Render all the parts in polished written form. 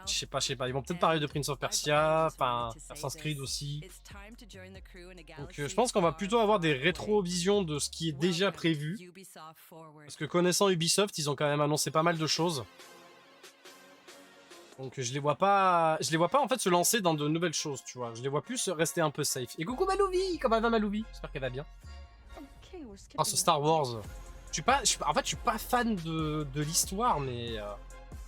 je sais pas. Ils vont peut-être parler de Prince of Persia, enfin, Assassin's Creed aussi. Donc je pense qu'on va plutôt avoir des rétrovisions de ce qui est déjà prévu. Parce que connaissant Ubisoft, ils ont quand même annoncé pas mal de choses. Donc je les vois pas en fait se lancer dans de nouvelles choses, tu vois. Je les vois plus rester un peu safe. Et coucou Malouvi, comment va Malouvi? J'espère qu'elle va bien. Ah, ce Star Wars. En fait, je suis pas fan de l'histoire, mais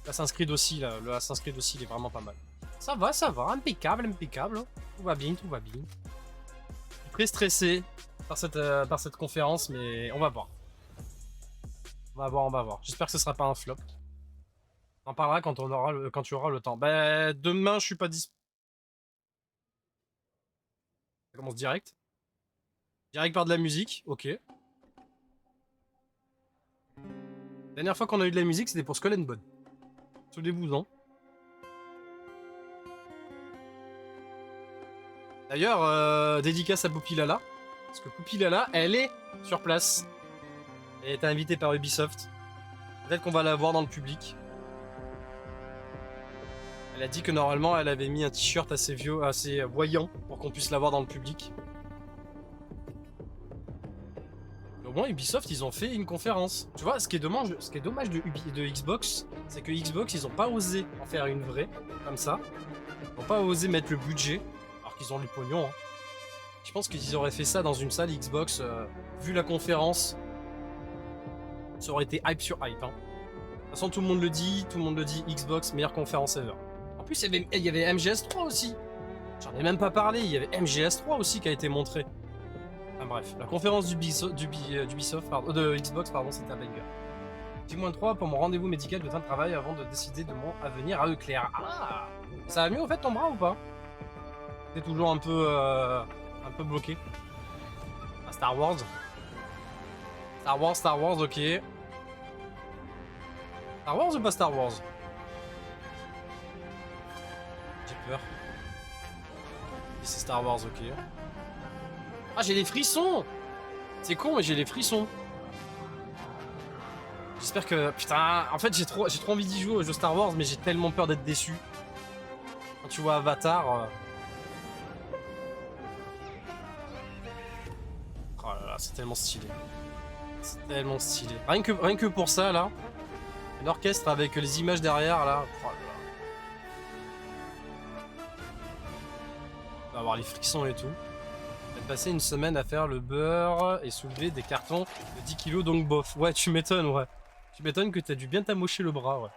Assassin's Creed aussi, là, le Assassin's Creed aussi, il est vraiment pas mal. Ça va, impeccable, impeccable. Tout va bien, tout va bien. Je suis très stressé par cette conférence, mais on va voir. On va voir, on va voir. J'espère que ce sera pas un flop. On en parlera quand quand tu auras le temps. Bah, demain, je suis pas dispo. Ça commence direct. Direct par de la musique, ok. La dernière fois qu'on a eu de la musique, c'était pour Skull and Bones. Souvenez-vous, non? D'ailleurs, dédicace à Poupilala. Parce que Poupilala, elle est sur place. Elle a été invitée par Ubisoft. Peut-être qu'on va la voir dans le public. Elle a dit que normalement, elle avait mis un t-shirt assez vieux, assez voyant pour qu'on puisse la voir dans le public. Mais au moins, Ubisoft, ils ont fait une conférence. Tu vois, ce qui est dommage de Xbox, c'est que Xbox, ils ont pas osé en faire une vraie, comme ça. Ils n'ont pas osé mettre le budget, alors qu'ils ont le pognon. Hein. Je pense qu'ils auraient fait ça dans une salle Xbox, vu la conférence. Ça aurait été hype sur hype. Hein. De toute façon, tout le monde le dit, Xbox, meilleure conférence ever. En plus, il y avait MGS3 aussi. J'en ai même pas parlé, il y avait MGS3 aussi qui a été montré. Enfin bref, la conférence d'Ubisoft, de Xbox, pardon, c'était un banger. J-3 pour mon rendez-vous médical de fin de travail avant de décider de mon avenir à Leclerc. Ah, ça va mieux au fait ton bras ou pas? T'es toujours un peu bloqué. Ah, Star Wars. Star Wars, ok. Star Wars ou pas Star Wars? J'ai peur. Si c'est Star Wars, ok. Ah, j'ai des frissons! C'est con, mais j'ai des frissons. J'espère que... Putain, en fait, j'ai trop envie d'y jouer au jeu Star Wars, mais j'ai tellement peur d'être déçu. Quand tu vois Avatar... Oh là là, c'est tellement stylé. C'est tellement stylé. Rien que pour ça, là. L'orchestre avec les images derrière, là. Oh là là. On va avoir les frissons et tout. On va passer une semaine à faire le beurre et soulever des cartons de 10 kilos, donc bof. Ouais, tu m'étonnes, ouais. Tu m'étonnes que t'as dû bien t'amocher le bras, ouais.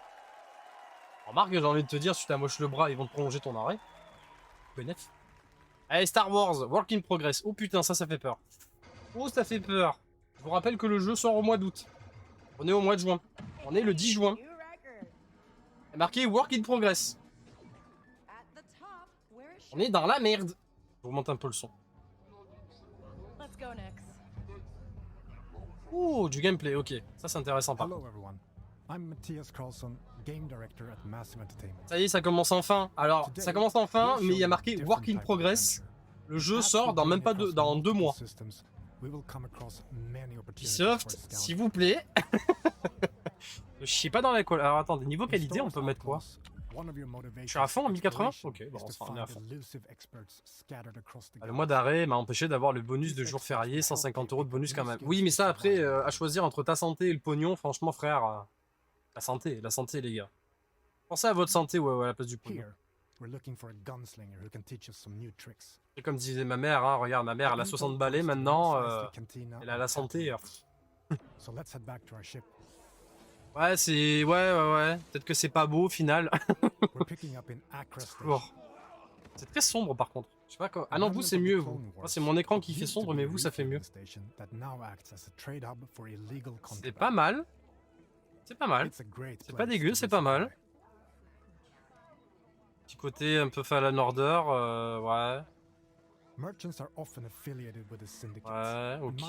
Remarque, j'ai envie de te dire, si tu t'amoches le bras, ils vont te prolonger ton arrêt. Benef. Allez, Star Wars, Work in Progress. Oh putain, ça fait peur. Oh, ça fait peur. Je vous rappelle que le jeu sort au mois d'août. On est au mois de juin. On est le 10 juin. Il est marqué Work in Progress. On est dans la merde. Je vous monte un peu le son. Oh, du gameplay, ok. Ça, c'est intéressant par contre. Ça y est, ça commence enfin. Alors, ça commence enfin, mais il y a marqué Work in Progress. Le jeu sort dans même pas dans 2 mois. Ubisoft, s'il vous plaît. Je sais pas dans la colle. Alors attendez, niveau qualité, on peut mettre quoi? Je suis à fond en 1080? Ok, bon, on est à fond. Le mois d'arrêt m'a empêché d'avoir le bonus de jour férié, 150 € de bonus quand même. Oui, mais ça après, à choisir entre ta santé et le pognon, franchement frère, la santé les gars. Pensez à votre santé à la place du pognon. Et comme disait ma mère, hein, regarde, ma mère elle a 60 balais maintenant, elle a la santé. Ouais, c'est... Ouais. Peut-être que c'est pas beau au final. C'est très sombre par contre. Je sais pas quoi. Ah non, vous c'est mieux, vous. Moi, c'est mon écran qui fait sombre, mais vous ça fait mieux. C'est pas mal. C'est pas mal. C'est pas dégueu, c'est pas mal. Petit côté un peu Fallen Order, ouais. Ouais, ok.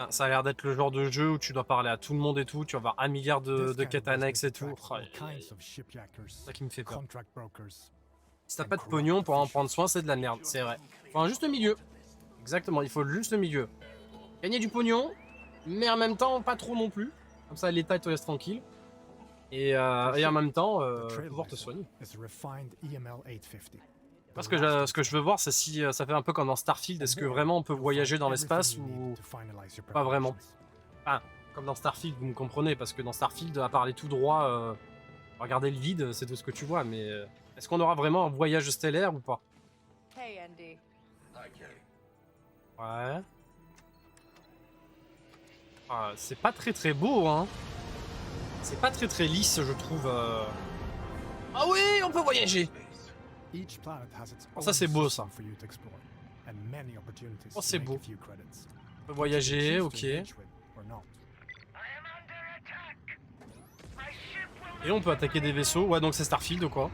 Ah, ça a l'air d'être le genre de jeu où tu dois parler à tout le monde et tout, tu vas avoir 1 milliard de quêtes annexes et tout. Oh, c'est ça qui me fait peur. Si t'as pas de pognon pour en prendre soin, c'est de la merde, c'est vrai. Faut un juste milieu. Exactement, il faut le juste milieu. Gagner du pognon, mais en même temps pas trop non plus. Comme ça l'État te laisse tranquille. et en même temps pouvoir te soigner. Parce que ce que je veux voir, c'est si ça fait un peu comme dans Starfield, est-ce que vraiment on peut voyager dans l'espace ou pas vraiment. Enfin, comme dans Starfield, vous me comprenez, parce que dans Starfield, à parler tout droit, regarder le vide, c'est tout ce que tu vois, mais est-ce qu'on aura vraiment un voyage stellaire ou pas? Hey, Andy. Ouais. Ah, c'est pas très beau, hein. C'est pas très lisse, je trouve. Ah oui, on peut voyager. Oh, ça c'est beau ça. Oh, c'est beau. On peut voyager, ok. Et on peut attaquer des vaisseaux. Ouais, donc c'est Starfield ou quoi?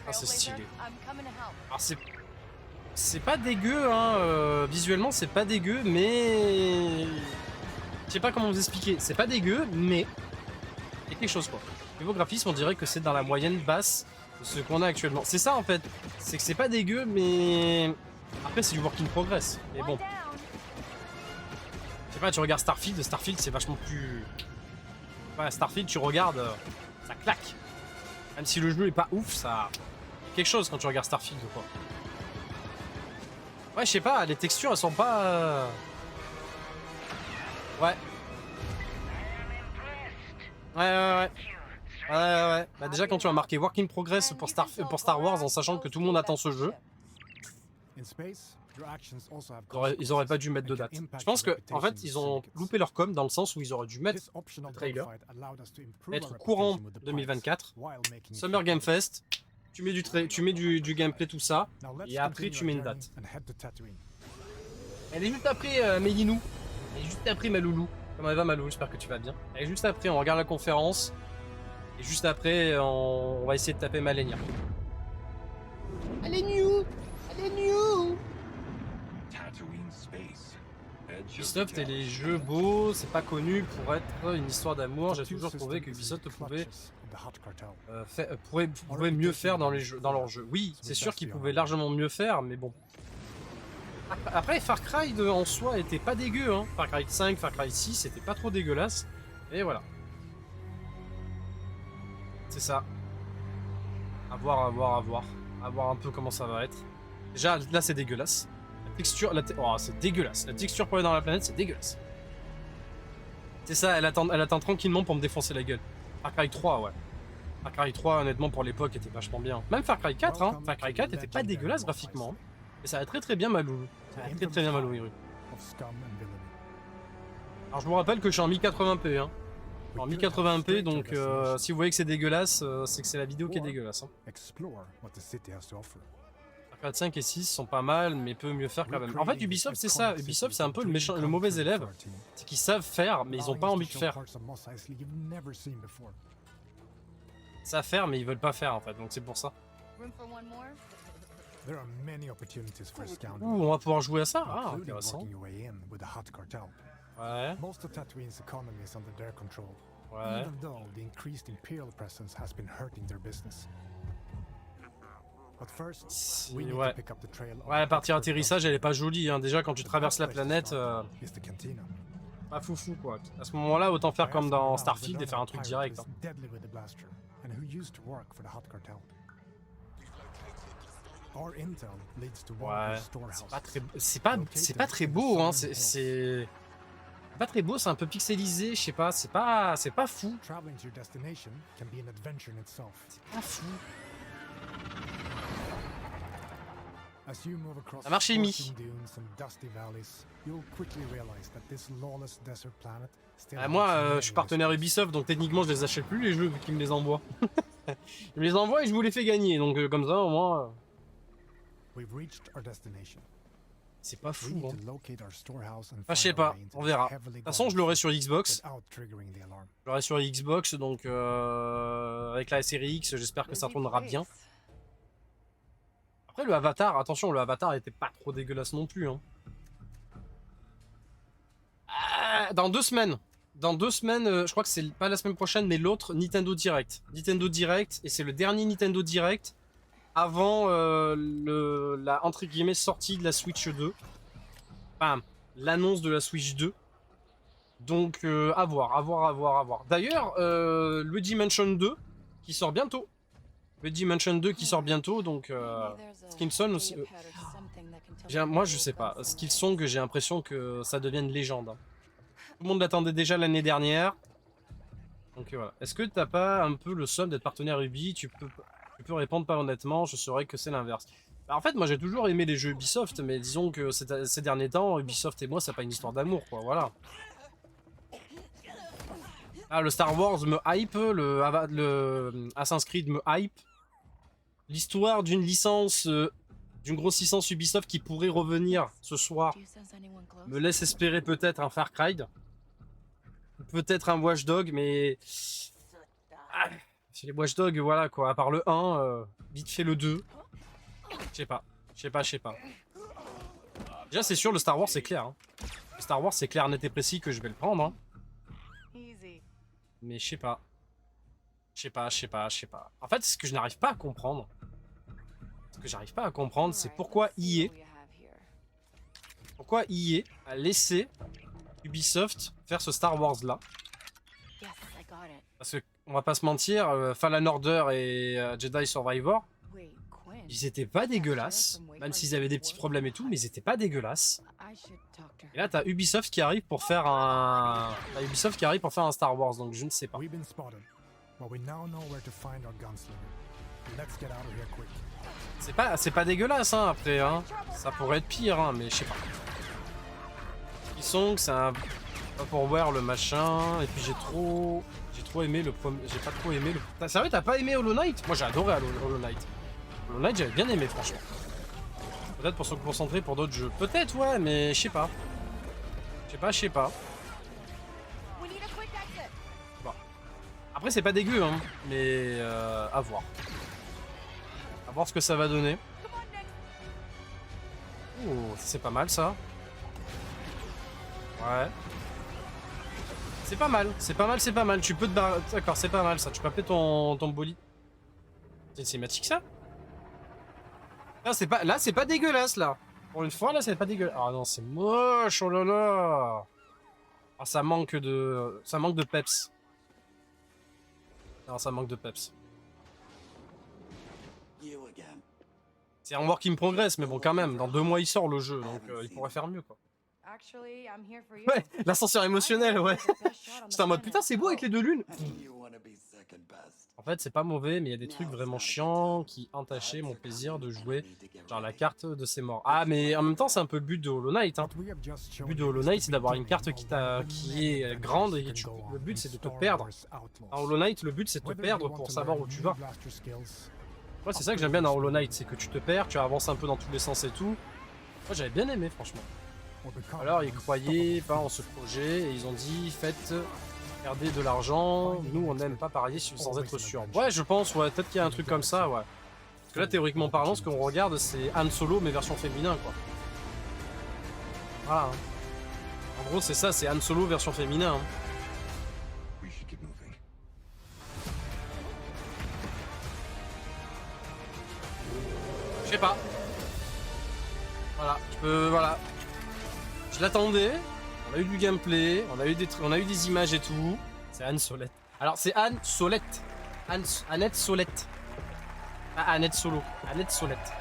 Ah, c'est stylé. Alors c'est pas dégueu, hein. Visuellement, c'est pas dégueu, mais je sais pas comment vous expliquer. C'est pas dégueu, mais il y a quelque chose quoi. Niveau graphisme, on dirait que c'est dans la moyenne basse de ce qu'on a actuellement. C'est ça en fait. C'est que c'est pas dégueu, mais après c'est du work in progress. Mais bon. Je sais pas, tu regardes Starfield, c'est vachement plus. Ouais, Starfield, tu regardes, ça claque. Même si le jeu est pas ouf, ça. Quelque chose quand tu regardes Starfield ou quoi. Ouais, je sais pas, les textures elles sont pas. Ouais. Ouais. Bah déjà quand tu as marqué Work in Progress pour Star Wars en sachant que tout le monde attend ce jeu, ils auraient pas dû mettre de date. Je pense que en fait ils ont loupé leur com dans le sens où ils auraient dû mettre le trailer, mettre courant 2024, Summer Game Fest, tu mets du gameplay tout ça, et après tu mets une date. Elle est juste après Mélinou, elle est juste après Maloulou. Comment elle va Malou? J'espère que tu vas bien. Et juste après on regarde la conférence. Et juste après on va essayer de taper Malenia. Allez new. Ubisoft et les jeux beaux, c'est pas connu pour être une histoire d'amour. J'ai toujours trouvé que Ubisoft pouvait mieux faire dans leurs jeux. Oui, c'est sûr qu'ils pouvaient largement mieux faire, mais bon. Après, Far Cry en soi était pas dégueu, hein. Far Cry 5, Far Cry 6, c'était pas trop dégueulasse. Et voilà. C'est ça. À voir. À voir un peu comment ça va être. Déjà, là, c'est dégueulasse. La texture, oh, c'est dégueulasse. La texture pour aller dans la planète, c'est dégueulasse. C'est ça, elle attend tranquillement pour me défoncer la gueule. Far Cry 3, ouais. Far Cry 3, honnêtement, pour l'époque, était vachement bien. Même Far Cry 4, hein. Far Cry 4 était pas dégueulasse graphiquement. Et ça va très bien Maloulou. Ça va très bien Maloulou. Alors je vous rappelle que je suis en 1080p, hein. En 1080p, donc si vous voyez que c'est dégueulasse, c'est que c'est la vidéo qui est dégueulasse. Hein. Far Cry 5 et 6 sont pas mal, mais peut mieux faire quand même. En fait, Ubisoft, c'est ça. Ubisoft, c'est un peu le mauvais élève. C'est qu'ils savent faire, mais ils ont pas envie de faire. Ils savent faire, mais ils veulent pas faire, en fait. Donc c'est pour ça. Ouh, on va pouvoir jouer à ça? Ah, intéressant. Ouais. Ouais. Ouais. Ouais, la partie atterrissage, elle est pas jolie. Hein. Déjà, quand tu traverses la planète, pas foufou quoi. À ce moment-là, autant faire comme dans Starfield et faire un truc direct. Hein. Ouais. C'est pas très beau. Hein. C'est pas très beau. C'est un peu pixelisé. Je sais pas. C'est pas fou. C'est pas fou. Ça marche Mi. Moi, je suis partenaire Ubisoft, donc techniquement je les achète plus les jeux vu qu'ils me les envoient. Ils me les envoient et je vous les fais gagner, donc comme ça au moins. C'est pas fou. Hein. Enfin, je sais pas, on verra. De toute façon, je l'aurai sur Xbox. Je l'aurai sur Xbox, donc avec la série X, j'espère que ça tournera bien. Après le Avatar, attention, le Avatar était pas trop dégueulasse non plus. Hein. Dans 2 semaines. Dans 2 semaines, je crois que c'est pas la semaine prochaine, mais l'autre, Nintendo Direct. Nintendo Direct, et c'est le dernier Nintendo Direct avant la entre guillemets sortie de la Switch 2. Enfin, l'annonce de la Switch 2. Donc à voir, à voir, à voir, à voir. D'ailleurs, Luigi Mansion 2 qui sort bientôt. Luigi Mansion 2 qui sort bientôt, donc Skillsong aussi. Moi je sais pas, Skillsong, j'ai l'impression que ça devienne une légende. Hein. Tout le monde l'attendait déjà l'année dernière. Donc voilà. Est-ce que t'as pas un peu le somme d'être partenaire Ubi? Tu peux répondre pas honnêtement, je saurais que c'est l'inverse. Bah, en fait, moi j'ai toujours aimé les jeux Ubisoft, mais disons que ces derniers temps, Ubisoft et moi, c'est pas une histoire d'amour, quoi, voilà. Ah, le Star Wars me hype, le Assassin's Creed me hype. L'histoire d'une licence, d'une grosse licence Ubisoft qui pourrait revenir ce soir, me laisse espérer peut-être un Far Cry. Peut-être un Watch Dogs, mais... Ah, c'est les Watch Dogs, voilà quoi, à part le 1, vite fait le 2. Je sais pas, je sais pas. Déjà c'est sûr, le Star Wars c'est clair. Hein. Le Star Wars c'est clair, net et précis que je vais le prendre. Hein. Mais je sais pas. Je sais pas. En fait, ce que je n'arrive pas à comprendre, c'est pourquoi EA a laissé Ubisoft faire ce Star Wars là. Parce que, on va pas se mentir, Fallen Order et Jedi Survivor, ils étaient pas dégueulasses, même s'ils avaient des petits problèmes et tout, mais ils étaient pas dégueulasses. Et là, t'as Ubisoft qui arrive pour faire un... Star Wars, donc je ne sais pas. C'est pas dégueulasse, hein, après, hein. Ça pourrait être pire, hein, mais je sais pas. Ils sont que c'est un... Pas pour voir le machin, et puis j'ai trop aimé le premier... J'ai pas trop aimé le... Sérieux, t'as pas aimé Hollow Knight? Moi j'ai adoré Hollow Knight. Hollow Knight, j'avais bien aimé, franchement. Peut-être pour se concentrer pour d'autres jeux. Peut-être, ouais, mais je sais pas. Je sais pas. Bon. Après, c'est pas dégueu, hein, mais à voir. À voir ce que ça va donner. Oh, c'est pas mal, ça. Ouais. C'est pas mal. Tu peux te barrer... D'accord, c'est pas mal, ça. Tu peux appeler ton bolide. C'est une cinématique, ça? Là, c'est pas dégueulasse, là. Pour une fois, là, c'est pas dégueulasse. Ah non, c'est moche, oh là là. Ah, ça manque de peps. Non, ça manque de peps. C'est un work in progress, mais bon, quand même. Dans 2 mois, il sort le jeu, donc il pourrait faire mieux, quoi. Ouais, l'ascenseur émotionnel, ouais. J'étais en mode, putain, c'est beau avec les 2 lunes. En fait, c'est pas mauvais, mais il y a des trucs vraiment chiants qui entachaient mon plaisir de jouer, genre la carte de ses morts. Ah, mais en même temps, c'est un peu le but de Hollow Knight. Hein. Le but de Hollow Knight, c'est d'avoir une carte qui est grande et le but, c'est de te perdre. Dans Hollow Knight, le but, c'est de te perdre pour savoir où tu vas. Moi, c'est ça que j'aime bien dans Hollow Knight, c'est que tu te perds, tu avances un peu dans tous les sens et tout. Moi, j'avais bien aimé, franchement. Alors, ils croyaient pas en ce projet et ils ont dit, faites... Perdez de l'argent, nous on n'aime pas parier sans être sûr. Ouais, je pense, ouais, peut-être qu'il y a un truc comme ça, ouais. Parce que là, théoriquement parlant, ce qu'on regarde, c'est Han Solo, mais version féminin, quoi. Voilà. Hein. En gros, c'est ça, c'est Han Solo version féminin. Hein. Je sais pas. Voilà, voilà. Je l'attendais. On a eu du gameplay, on a eu des images et tout. C'est Anne Solette. Alors c'est Anne Solette. Annette Solette. Ah, Annette Solo. Annette Solette.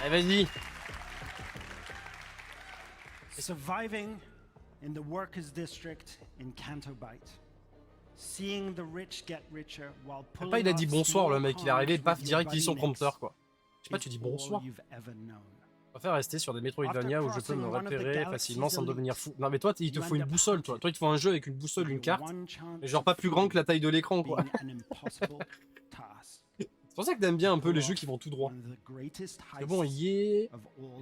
Allez, vas-y. Surviving in the workers' district in Canto Bight. Seeing the rich get richer while pulling pas, il a dit bonsoir le mec, il est arrivé, paf, direct il lit son prompteur quoi. Je sais pas, tu dis bonsoir. Je préfère rester sur des Metroidvania où je peux me repérer facilement sans devenir fou. Non mais toi, il te faut une boussole, toi. Toi, il te faut un jeu avec une boussole, une carte. Mais genre pas plus grand que la taille de l'écran, quoi. C'est pour ça que t'aimes bien un peu les jeux qui vont tout droit. Mais bon, EA,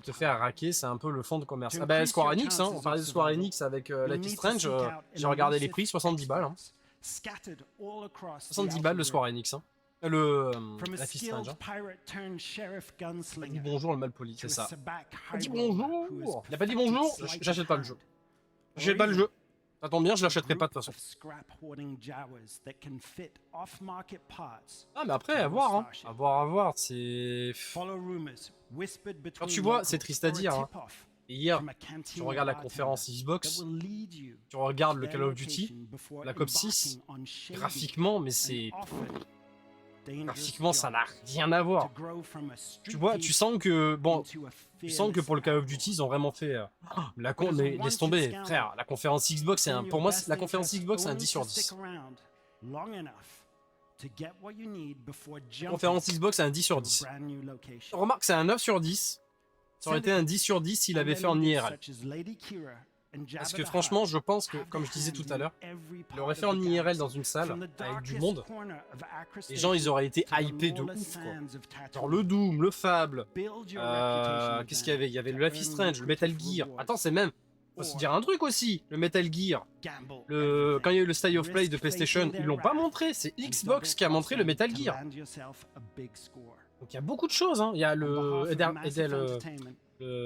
te faire raquer, c'est un peu le fond de commerce. Ah bah Square Enix, hein. On parlait de Square Enix avec Life is Strange. J'ai regardé les prix, 70 balles. Hein. 70 balles le Square Enix. Hein. Life is Strange. Hein. Il a dit bonjour le malpoli, c'est ça. Il a dit bonjour. Il a pas dit bonjour, j'achète pas le jeu. J'achète pas le jeu. Ça tombe bien, je l'achèterai pas de toute façon. Ah mais après, à voir, hein. À voir, c'est... Quand tu vois, c'est triste à dire, hein. Et hier, from a tu cantina regardes la bartender conférence that Xbox, will lead you tu regardes le to Call their of Duty, location before Black Ops 6, embarking on shady graphiquement, mais and c'est... often dangerous Graphiquement, ça jobs n'a rien à voir. to grow from a street Tu vois, tu thief sens que... Bon, into a tu sens que pour le Call of fearless Duty, ils ont vraiment fait... mais laisse tomber, frère. La conférence Xbox, c'est un... Pour moi, la conférence Xbox, c'est un 10 sur 10. La conférence Xbox, c'est un 10 sur 10. Remarque, c'est un 9 sur 10. Ça aurait été un 10 sur 10 s'il avait fait en IRL. Parce que franchement, je pense que, comme je disais tout à l'heure, il aurait fait en IRL dans une salle, avec du monde. Les gens, ils auraient été hypés de ouf, quoi. Genre le Doom, le Fable, qu'est-ce qu'il y avait? Il y avait le Life is Strange, le Metal Gear. Attends, c'est même... Faut se dire un truc aussi, le Metal Gear. Quand il y a eu le State of Play de PlayStation, ils l'ont pas montré, c'est Xbox qui a montré le Metal Gear. Donc il y a beaucoup de choses, hein. Il y a le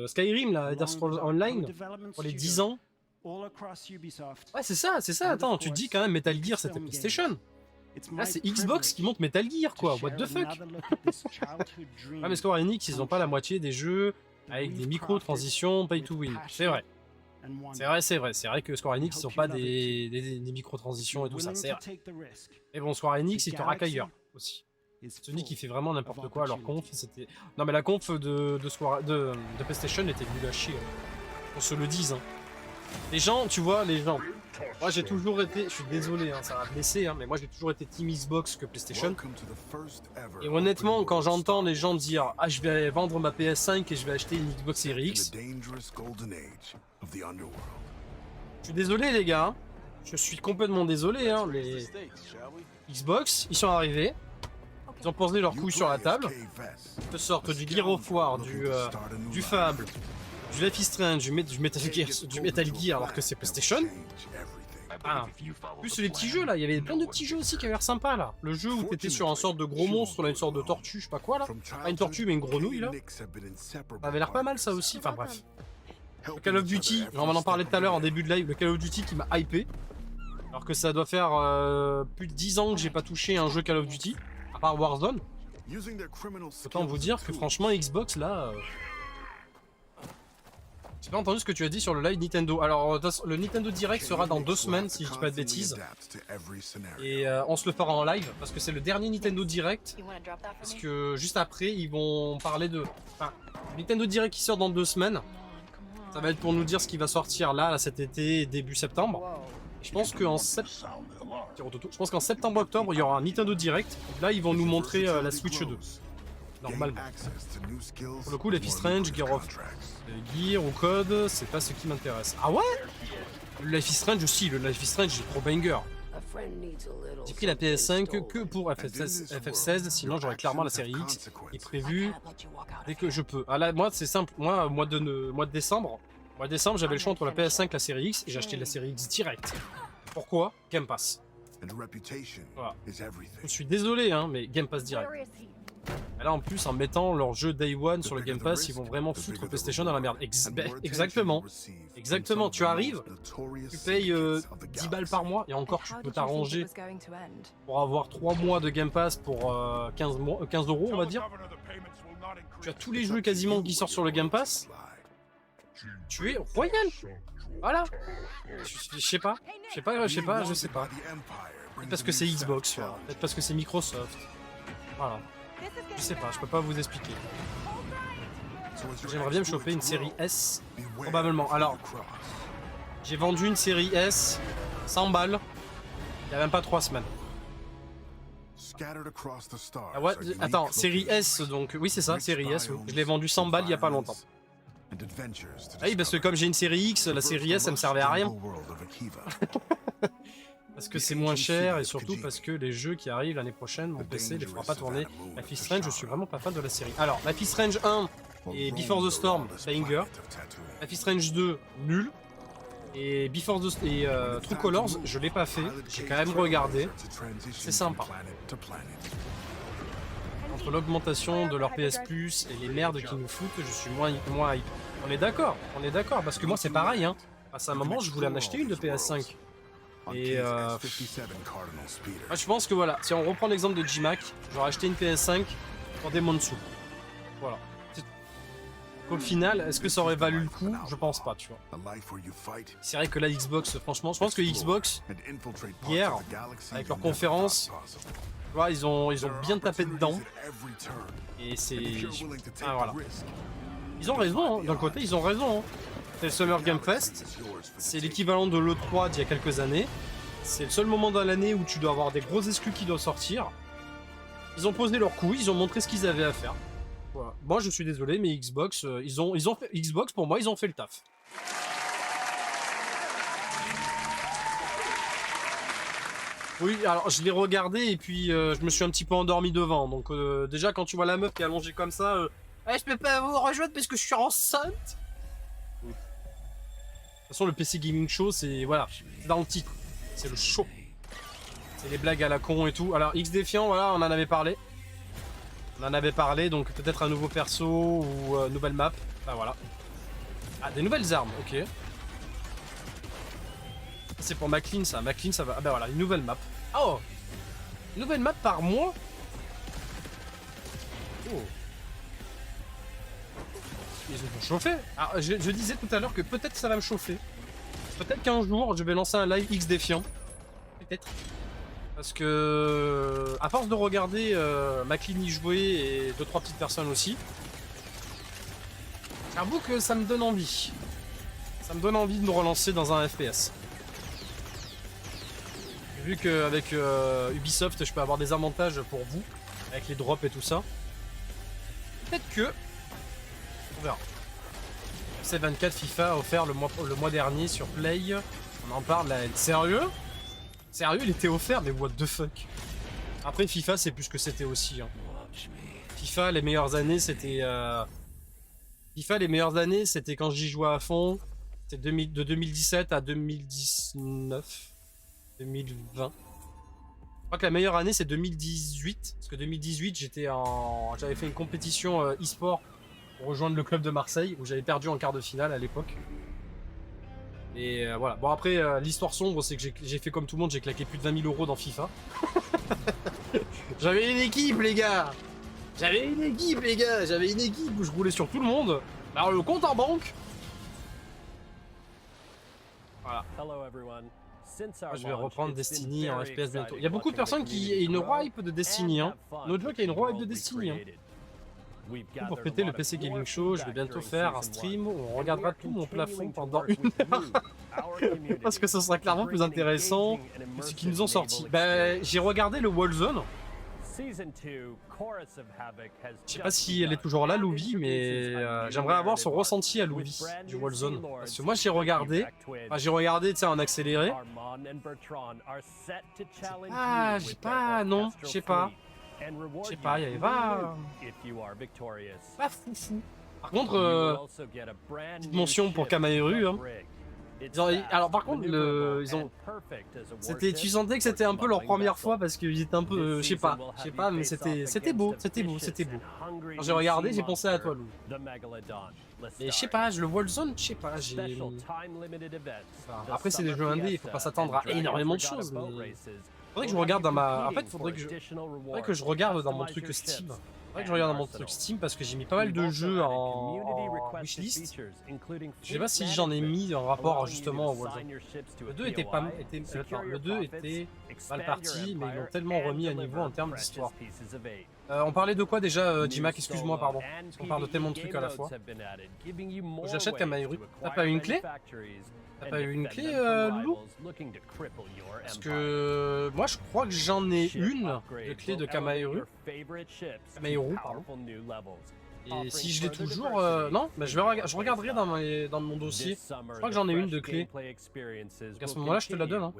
Skyrim, là, Elder Scrolls Online, pour les 10 ans. Ouais, c'est ça, attends, tu te dis quand même Metal Gear, c'était PlayStation. Là, c'est Xbox qui monte Metal Gear, quoi, what the fuck. Ouais, mais Square Enix, ils ont pas la moitié des jeux avec des micro-transitions pay to win, c'est vrai. C'est vrai que Square Enix, ils ont pas des micro-transitions et tout ça, c'est vrai. Et bon, Square Enix, ils te raquent ailleurs, aussi. Sony qui fait vraiment n'importe quoi, leur conf, c'était... Non mais la conf de PlayStation était nulle à chier, on se le dise, hein. Les gens, tu vois, moi j'ai toujours été, je suis désolé, hein, ça va blesser, hein, mais moi j'ai toujours été team Xbox que PlayStation. Et honnêtement, quand j'entends les gens dire « Ah, je vais vendre ma PS5 et je vais acheter une Xbox Series X », je suis désolé les gars, hein. Je suis complètement désolé, hein, les Xbox, ils sont arrivés, ils ont posé leurs couilles sur la table, ils te sortent du Gear of War, du Fable, du Life is Strange, du Metal Gear alors que c'est PlayStation. Ah. Plus les petits jeux là, il y avait plein de petits jeux aussi qui avaient l'air sympas là. Le jeu où t'étais sur un sorte de gros monstre, là, une sorte de tortue, je sais pas quoi là. Pas une tortue mais une grenouille là. Ça avait l'air pas mal ça aussi, enfin bref. Le Call of Duty, on en parlait tout à l'heure en début de live, le Call of Duty qui m'a hypé. Alors que ça doit faire plus de 10 ans que j'ai pas touché un jeu Call of Duty, à part Warzone. Autant vous dire que franchement Xbox là... J'ai pas entendu ce que tu as dit sur le live Nintendo. Alors, le Nintendo Direct sera dans 2 semaines, si je dis pas de bêtises. Et on se le fera en live, parce que c'est le dernier Nintendo Direct. Parce que juste après, ils vont parler de... Enfin, le Nintendo Direct qui sort dans 2 semaines. Ça va être pour nous dire ce qui va sortir là cet été, début septembre. Je pense qu'en septembre-octobre, il y aura un Nintendo Direct. Là, ils vont nous montrer la Switch 2. Normalement. Pour le coup, Life is Strange, Gear ou Code, c'est pas ce qui m'intéresse. Ah ouais? Le Life is Strange aussi, le Life is Strange, j'ai trop banger. J'ai pris la PS5 que pour FF16, sinon j'aurais clairement la série X qui est prévue dès que je peux. Ah là, moi c'est simple, moi mois de décembre, j'avais le choix entre la PS5 et la série X et j'ai acheté la série X direct. Pourquoi? Game Pass. Voilà. Je suis désolé, hein, mais Game Pass direct. Et là en plus en mettant leur jeu Day One sur le Game Pass, ils vont vraiment foutre PlayStation dans la merde. Exactement. Exactement, tu arrives, tu payes 10 balles par mois et encore tu peux t'arranger pour avoir 3 mois de Game Pass pour 15 euros on va dire. Tu as tous les jeux quasiment qui sortent sur le Game Pass. Tu es royal. Voilà. Je sais pas. Peut-être parce que c'est Xbox, peut-être parce que c'est Microsoft. Voilà. Je sais pas, je peux pas vous expliquer. J'aimerais bien me choper une série S, probablement. Alors, j'ai vendu une série S, 100 balles, il y a même pas 3 semaines. Ah ouais, attends, série S, donc oui c'est ça, série S, oui. Je l'ai vendu 100 balles il y a pas longtemps. Ah oui, parce que comme j'ai une série X, la série S, ça me servait à rien. Parce que c'est moins cher et surtout parce que les jeux qui arrivent l'année prochaine, mon PC les fera pas tourner. Life is Strange, je suis vraiment pas fan de la série. Alors, Life is Strange 1 et Before the Storm, banger. Life is Strange 2, nul. Et True Colors, je l'ai pas fait, j'ai quand même regardé. C'est sympa. Entre l'augmentation de leur PS Plus et les merdes qu'ils nous foutent, je suis moins hype. On est d'accord, parce que moi c'est pareil, hein. À un moment, je voulais en acheter une de PS5. Et moi, je pense que voilà, si on reprend l'exemple de J-Mac, j'aurais acheté une PS5 pour des Monsu. Voilà. Qu'au final, est-ce que ça aurait valu le coup? Je pense pas, tu vois. C'est vrai que là, Xbox, franchement, je pense que Xbox, hier, avec leur conférence, tu vois, ils ont bien tapé dedans. Et c'est... Ah, voilà. Ils ont raison, hein. D'un côté, ils ont raison. Hein. C'est le Summer Game Fest. C'est l'équivalent de l'E3 d'il y a quelques années. C'est le seul moment dans l'année où tu dois avoir des gros exclus qui doivent sortir. Ils ont posé leur coup, ils ont montré ce qu'ils avaient à faire. Voilà. Moi, je suis désolé, mais Xbox, ils ont fait... Xbox, pour moi, ils ont fait le taf. Oui, alors je l'ai regardé et puis je me suis un petit peu endormi devant. Donc déjà, quand tu vois la meuf qui est allongée comme ça, je peux pas vous rejoindre parce que je suis enceinte. Oui. De toute façon, le PC Gaming Show, c'est voilà, c'est dans le titre, c'est le show. C'est les blagues à la con et tout. Alors X Défiant, voilà, on en avait parlé. On en avait parlé, donc peut-être un nouveau perso ou nouvelle map. Enfin voilà. Ah, des nouvelles armes, ok. C'est pour McLean ça, McLean ça va. Ah bah voilà, une nouvelle map. Oh, une nouvelle map par mois. Oh. Ils vont chauffer. Alors, je disais tout à l'heure que peut-être ça va me chauffer. Peut-être qu'un jour je vais lancer un live X Défiant. Peut-être. Parce que à force de regarder McLean y jouer et 2-3 petites personnes aussi, j'avoue que ça me donne envie. Ça me donne envie de me relancer dans un FPS. Vu qu'avec Ubisoft, je peux avoir des avantages pour vous, avec les drops et tout ça. Peut-être que... On verra. FC24 FIFA offert le mois dernier sur Play. On en parle là. Sérieux? Sérieux, il était offert, mais what the fuck? Après, FIFA, c'est plus ce que c'était aussi. Hein. FIFA, les meilleures années, c'était... FIFA, les meilleures années, c'était quand j'y jouais à fond. C'était de 2017 à 2019. 2020. Je crois que la meilleure année c'est 2018 parce que 2018 j'avais fait une compétition e-sport pour rejoindre le club de Marseille où j'avais perdu en quart de finale à l'époque. Et voilà. Bon après l'histoire sombre c'est que j'ai fait comme tout le monde, j'ai claqué plus de 20 000 € dans FIFA. J'avais une équipe les gars. J'avais une équipe où je roulais sur tout le monde. Alors le compte en banque. Voilà. Moi, je vais reprendre Destiny en FPS bientôt. Il y a beaucoup de personnes qui ont une hype de Destiny. Hein. Notre jeu qui a une hype de Destiny. Hein. Pour péter le PC Gaming Show, je vais bientôt faire un stream où on regardera tout mon plafond pendant 1 heure. Parce que ce sera clairement plus intéressant que ce qu'ils nous ont sorti. Bah, j'ai regardé le Warzone. Je sais pas si elle est toujours là, Louvi, mais j'aimerais avoir son ressenti à Louvi du Warzone. Parce que moi j'ai regardé, tu sais, en accéléré. Ah, j'ai pas, non, je sais pas. Je sais pas, il y avait pas foufou. Par contre, petite mention pour Kamaeru, hein. Alors par contre, tu sentais que c'était un peu leur première fois parce qu'ils étaient un peu, je sais pas, mais c'était beau. Quand j'ai regardé, j'ai pensé à toi, Lou. Et je sais pas, je le vois le zone, je sais pas, après c'est des jeux indés, il faut pas s'attendre à énormément de choses, mais... Faudrait que je regarde dans ma... En fait, faudrait que je regarde dans mon truc Steam. Parce que j'ai mis pas mal de jeux en wishlist. Je sais pas si j'en ai mis en rapport justement au Warzone. Le 2 était pas le 2 était mal parti, mais ils l'ont tellement remis à niveau en termes d'histoire. On parlait de quoi déjà, J-Mac, excuse-moi, pardon. On parle de tellement de trucs à la fois. J'achète Kamaeru. T'as pas eu une clé? T'as pas eu une clé, Loulou? Parce que moi je crois que j'en ai une de clé de Kamaeru. Kamaeru, pardon. Et si je l'ai toujours... non, bah je regarderai dans mon dossier. Je crois que j'en ai une de clé. Donc à ce moment-là, je te la donne. Hein.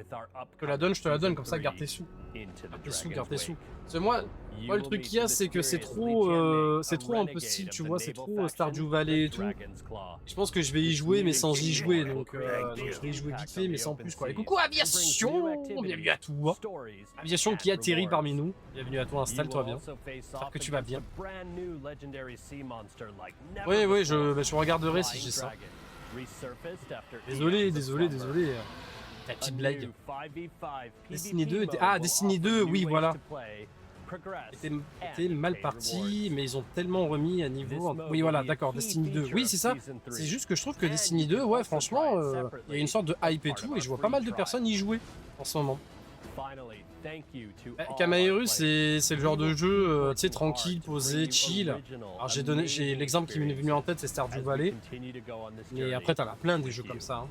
Je te la donne, comme ça, garde tes sous. Garde tes sous. Parce que moi le truc qu'il y a, c'est que c'est trop un peu style, tu vois, c'est trop Stardew Valley et tout. Je pense que je vais y jouer, mais sans y jouer. Donc je vais y jouer vite fait, mais sans plus, quoi. Et coucou, Aviation! Bienvenue à toi! Aviation qui atterrit parmi nous. Bienvenue à toi, installe-toi bien. J'espère que tu vas bien. Oui, je regarderai si j'ai ça. Désolé. La petite blague. Destiny 2 était... Ah, Destiny 2, oui, voilà. était mal parti, mais ils ont tellement remis à niveau. Oui, voilà, d'accord, Destiny 2. Oui, c'est ça. C'est juste que je trouve que Destiny 2, ouais, franchement, il y a une sorte de hype et tout, et je vois pas mal de personnes y jouer en ce moment. Kamaeru, c'est le genre de jeu, tu sais, tranquille, posé, chill. Alors j'ai l'exemple qui m'est venu en tête, c'est Stardew Valley. Mais après, t'en as plein des jeux comme ça. Hein.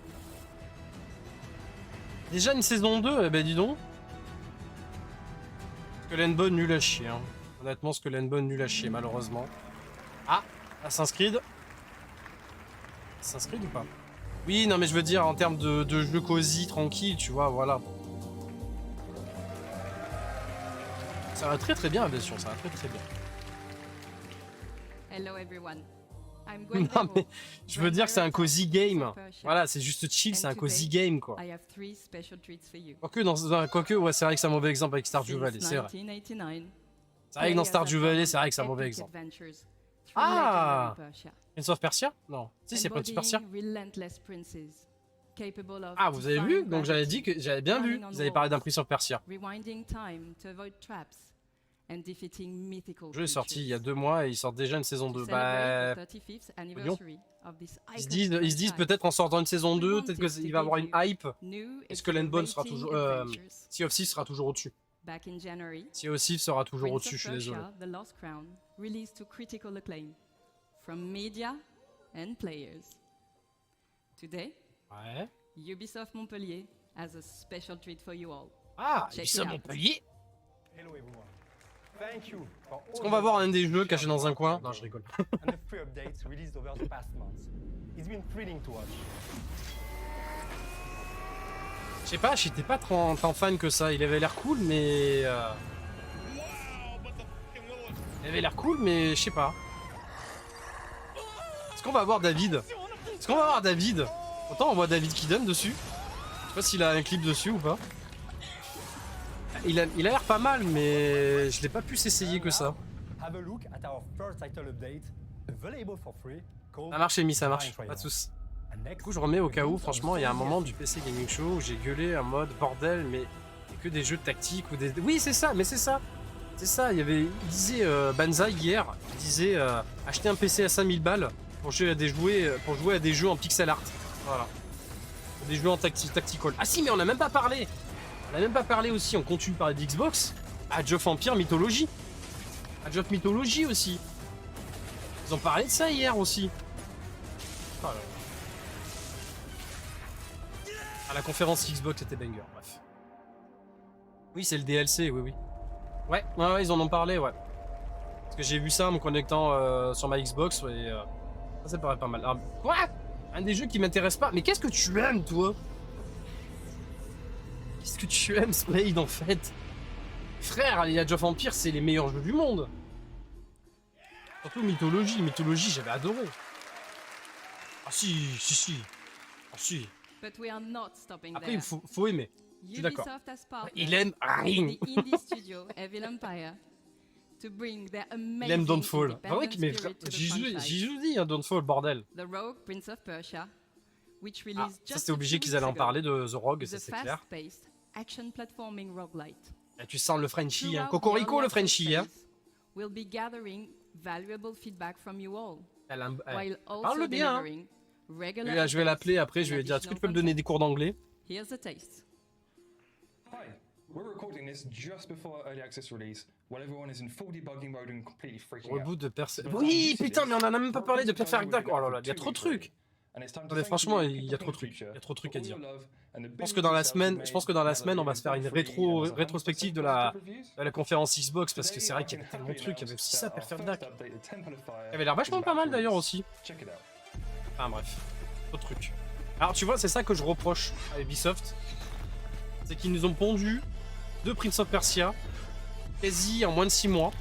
Déjà une saison 2, eh ben dis donc. Skull and Bones nul à chier. Hein. Honnêtement, Skull and Bones nul à chier, malheureusement. Ah, Assassin's Creed. Assassin's Creed ou pas? Oui, non, mais je veux dire, en termes de jeu cosy, tranquille, tu vois, voilà. Ça va très très bien, bien sûr, ça va très très bien. Hello everyone. Non mais je veux dire que c'est un cozy game. Voilà, c'est juste chill, c'est un cozy game quoi. Quoique, ouais, c'est vrai que c'est un mauvais exemple avec Stardew Valley, c'est vrai. C'est vrai que dans Stardew Valley, c'est vrai que c'est un mauvais exemple. Ah, Prince of Persia? Non, si c'est Prince of Persia. Ah, vous avez vu? Donc j'avais dit que j'avais bien vu. Vous avez parlé d'un Prince of Persia. Le jeu est sorti il y a 2 mois et il sort déjà une saison 2. Bah, ils se disent peut-être en sortant une saison 2, peut-être qu'il va y avoir une hype. Est-ce que Skull and Bones sera toujours... Sea of Thieves sera toujours au-dessus. Sea of Thieves sera toujours au-dessus, je suis désolé. Ouais. Ubisoft Montpellier has a special treat for you all. Ah, Ubisoft Montpellier. Est-ce qu'on va voir un des jeux caché dans un coin? Non, je rigole. Je sais pas, j'étais pas tant fan que ça. Il avait l'air cool, mais... Il avait l'air cool, mais je sais pas. Est-ce qu'on va voir David? Est-ce qu'on va voir David? Pourtant, on voit David Kidden dessus. Je sais pas s'il a un clip dessus ou pas. Il a l'air pas mal, mais je l'ai pas pu s'essayer que ça. Ça marche, Amy, ça marche. Pas de soucis. Du coup, je remets au cas où, franchement, il y a un moment du PC Gaming Show où j'ai gueulé en mode bordel, mais c'est que des jeux tactiques ou des. Oui, c'est ça, mais c'est ça. C'est ça, il disait Banzai hier, il disait acheter un PC à 5000 balles pour jouer à des jeux en pixel art. Voilà. Des jeux en tactical. Ah si, mais on n'a même pas parlé. On n'a même pas parlé aussi, on continue de parler d'Xbox. Age of Empire Mythology. Age of Mythology aussi. Ils ont parlé de ça hier aussi. Oh là là. À la conférence Xbox, c'était banger, bref. Oui, c'est le DLC, oui, oui. Ouais, ils en ont parlé, ouais. Parce que j'ai vu ça en me connectant sur ma Xbox, et ça paraît pas mal. Alors, quoi? Un des jeux qui m'intéresse pas. Mais qu'est-ce que tu aimes, toi? Qu'est-ce que tu aimes, Spade, en fait? Frère, les Age of Empire, c'est les meilleurs jeux du monde. Surtout Mythologie. Mythologie, j'avais adoré. Ah si. Ah si. Après, il faut aimer. Je suis d'accord. Il aime rien. Il aime Dawnfall. C'est vrai qu'il j'y dis, hein, Dawnfall, bordel. Ah, ça c'était obligé qu'ils allaient en parler de The Rogue, ça c'est clair. Et tu sens le Frenchie, hein. Cocorico le Frenchie, hein. Parle bien, hein. Je vais l'appeler après, je vais lui dire, est-ce que tu peux me donner des cours d'anglais? We're recording this just before early access release, while everyone is in full debugging mode and completely freaking out. Reboot de Oui, putain, mais on en a même pas parlé de Perfect Dark. Oh là là, il y a trop de trucs. Mais franchement, il y a trop de trucs. Il y a trop de trucs à dire. Je pense que dans la semaine, on va se faire une rétrospective de la conférence Xbox parce que c'est vrai qu'il y avait tellement de trucs. Il y avait aussi ça, Perfect Dark. Il avait l'air vachement pas mal d'ailleurs aussi. Enfin bref, trop de trucs. Alors tu vois, c'est ça que je reproche à Ubisoft, c'est qu'ils nous ont pondu 2 Prince of Persia quasi en moins de 6 mois.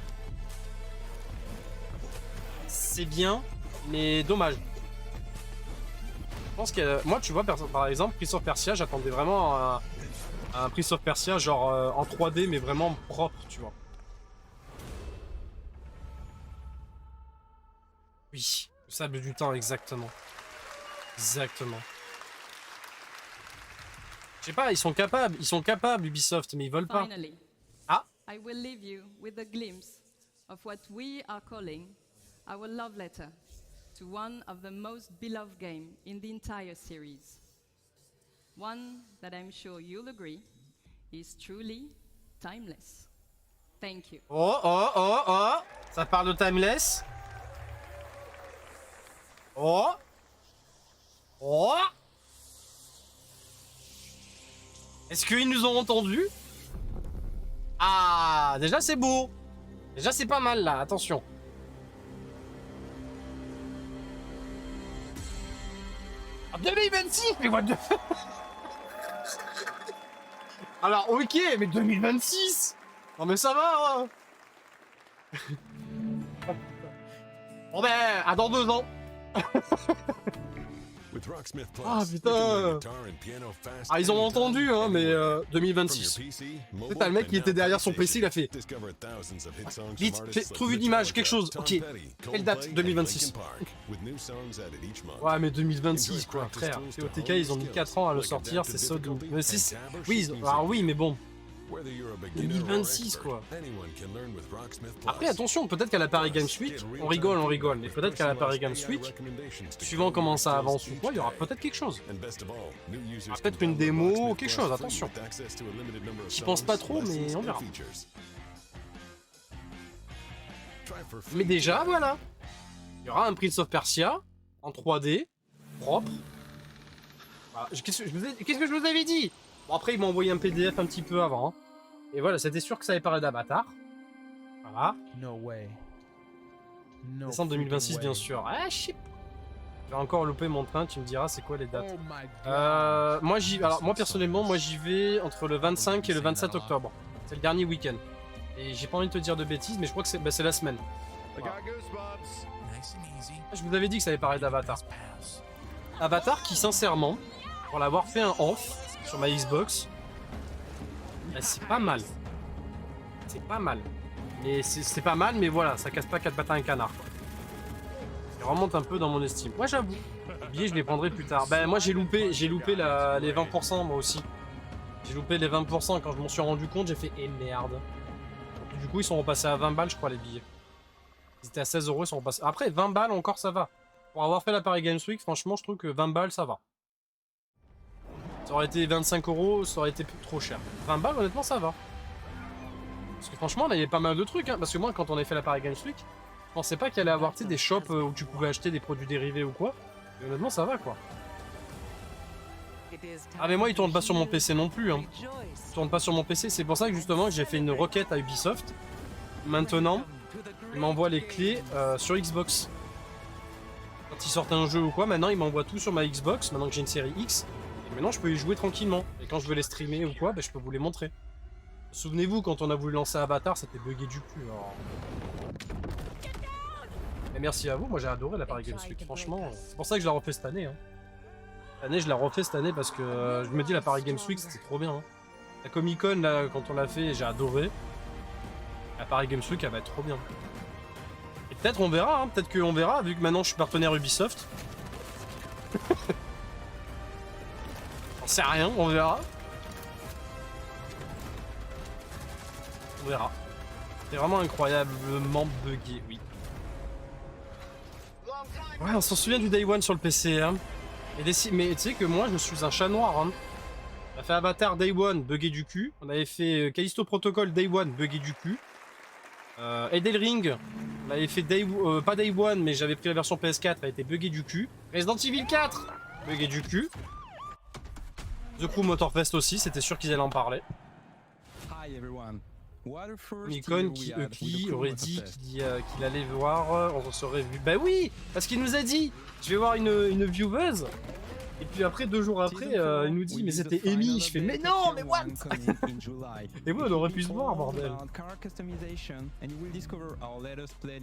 C'est bien, mais dommage. Je pense que moi, tu vois, par exemple, Prince of Persia, j'attendais vraiment un Prince of Persia genre en 3D, mais vraiment propre, tu vois. Oui, le sable du temps, exactement. Exactement. Je sais pas, ils sont capables Ubisoft, mais ils veulent pas. Ah, I will leave you with a glimpse of what we are calling our love letter to one of the most beloved games in the entire series. One that I'm sure you'll agree is truly timeless. Thank you. Oh, oh, oh, oh. Ça parle de Timeless. Oh. Oh. Est-ce qu'ils nous ont entendus? Ah, déjà c'est beau. Déjà c'est pas mal là, attention. Ah, 2026, mais what the... Alors ok, mais 2026. Non mais ça va hein. Bon ben, à dans 2 ans. Ah putain. Ah ils ont entendu hein, mais 2026. C'est t'as le mec qui était derrière son PC, il a fait vite, trouve une image, quelque chose. Ok, quelle date? 2026. Ouais mais 2026 quoi frère. TOTK ils ont mis 4 ans à le sortir, c'est ça. Oui, alors oui mais bon. 2026 quoi. Après attention, peut-être qu'à la Paris Games Week, on rigole, mais peut-être qu'à la Paris Games Week, suivant comment ça avance ou quoi, il y aura peut-être quelque chose. Peut-être une démo ou quelque chose, attention. J'y pense pas trop, mais on verra. Mais déjà, voilà. Il y aura un Prince of Persia en 3D, propre. Voilà. Qu'est-ce que je vous avais dit? Bon après ils m'ont envoyé un PDF un petit peu avant. Hein. Et voilà, c'était sûr que ça allait parler d'Avatar. Voilà. Décembre 2026 bien sûr. Ah shit. J'ai encore loupé mon train, tu me diras c'est quoi les dates. Moi personnellement, moi j'y vais entre le 25 et le 27 octobre. C'est le dernier week-end. Et j'ai pas envie de te dire de bêtises, mais je crois que c'est la semaine. Voilà. Je vous avais dit que ça allait parler d'Avatar. Avatar qui sincèrement, pour l'avoir fait un off sur ma Xbox, bah, c'est pas mal. C'est pas mal. Mais c'est pas mal, mais voilà, ça casse pas 4 pattes à un canard. Quoi. Il remonte un peu dans mon estime. Moi j'avoue. Les billets je les prendrai plus tard. Bah moi j'ai loupé les 20% moi aussi. J'ai loupé les 20% quand je m'en suis rendu compte, j'ai fait eh merde. Du coup ils sont repassés à 20 balles je crois les billets. Ils étaient à 16 €, ils sont repassés. Après 20 balles encore ça va. Pour avoir fait la Paris Games Week, franchement je trouve que 20 balles ça va. Ça aurait été 25 €, ça aurait été trop cher. 20 balles, honnêtement, ça va. Parce que franchement, là, il y avait pas mal de trucs. Hein, parce que moi, quand on avait fait la Paris Games Week, je pensais pas qu'il allait avoir des shops où tu pouvais acheter des produits dérivés ou quoi. Et honnêtement, ça va, quoi. Ah, mais moi, il tourne pas sur mon PC non plus. Hein. Il tourne pas sur mon PC. C'est pour ça que, justement, j'ai fait une requête à Ubisoft. Maintenant, ils m'envoient les clés sur Xbox. Quand ils sortent un jeu ou quoi, maintenant, ils m'envoient tout sur ma Xbox. Maintenant que j'ai une série X. Maintenant, je peux y jouer tranquillement. Et quand je veux les streamer ou quoi, bah, je peux vous les montrer. Souvenez-vous, quand on a voulu lancer Avatar, c'était bugué du cul. Alors... Et merci à vous, moi j'ai adoré la Paris Games Week, franchement. C'est pour ça que je la refais cette année. Hein. Cette année, je la refais cette année parce que je me dis la Paris Games Week, c'était trop bien. Hein. La Comic Con, là, quand on l'a fait, j'ai adoré. La Paris Games Week, elle va être trop bien. Et peut-être on verra, hein. Peut-être qu'on verra, vu que maintenant je suis partenaire Ubisoft. On sait rien, on verra. On verra. C'est vraiment incroyablement buggé, oui. Ouais, on s'en souvient du Day One sur le PC, hein. Mais tu sais que moi, je suis un chat noir, hein. On a fait Avatar Day One, buggé du cul. On avait fait Callisto Protocol Day One, buggé du cul. Elden Ring, on avait fait pas Day One, mais j'avais pris la version PS4, elle a été buggé du cul. Resident Evil 4, buggé du cul. The Crew Motorfest aussi, c'était sûr qu'ils allaient en parler. Nikon qui aurait dit qu'il allait voir, on se serait vu. Bah oui, parce qu'il nous a dit, je vais voir une vieweuse. Et puis après, 2 jours après, il nous dit, mais c'était Amy. Je fais, mais non, mais what? Et oui, on aurait pu se voir, bordel.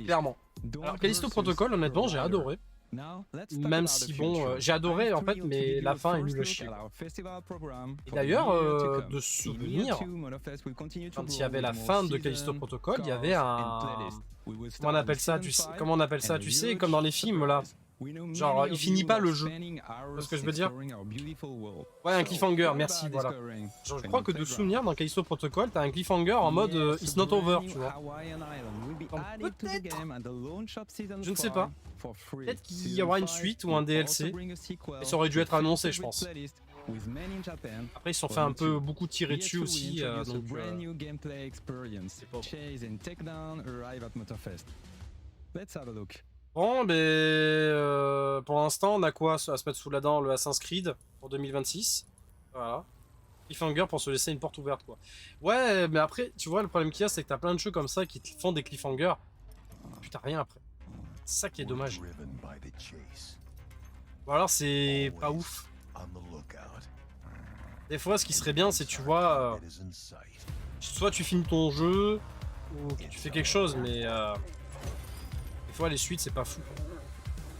Clairement. Alors, Callisto Protocol, honnêtement, j'ai adoré. Même si bon, j'ai adoré en fait, mais la fin est nulle à chier. Et d'ailleurs, de souvenir, quand il y avait la fin de Callisto Protocol, il y avait un... Comment on appelle ça, tu sais, comme dans les films là, Genre, il finit pas le jeu. C'est ce que je veux dire. Ouais, un cliffhanger, merci, voilà. Genre, je crois que de souvenir, dans Callisto Protocol, t'as un cliffhanger en mode It's not over, tu vois. Donc, peut-être, je ne sais pas. Peut-être qu'il y aura une suite ou un DLC. Et ça aurait dû être annoncé, je pense. Après, ils se sont fait un peu beaucoup tirer dessus aussi. Donc, c'est pas bon. Bon, ben, pour l'instant, on a quoi à se mettre sous la dent? Le Assassin's Creed pour 2026. Voilà. Cliffhanger pour se laisser une porte ouverte, quoi. Ouais, mais après, tu vois, le problème qu'il y a, c'est que t'as plein de jeux comme ça qui te font des cliffhangers. Puis t'as rien après. C'est ça qui est dommage. Ou alors, c'est pas ouf. Des fois, ce qui serait bien, c'est, tu vois, soit tu finis ton jeu, ou que tu fais quelque chose, mais des fois, les suites, c'est pas fou.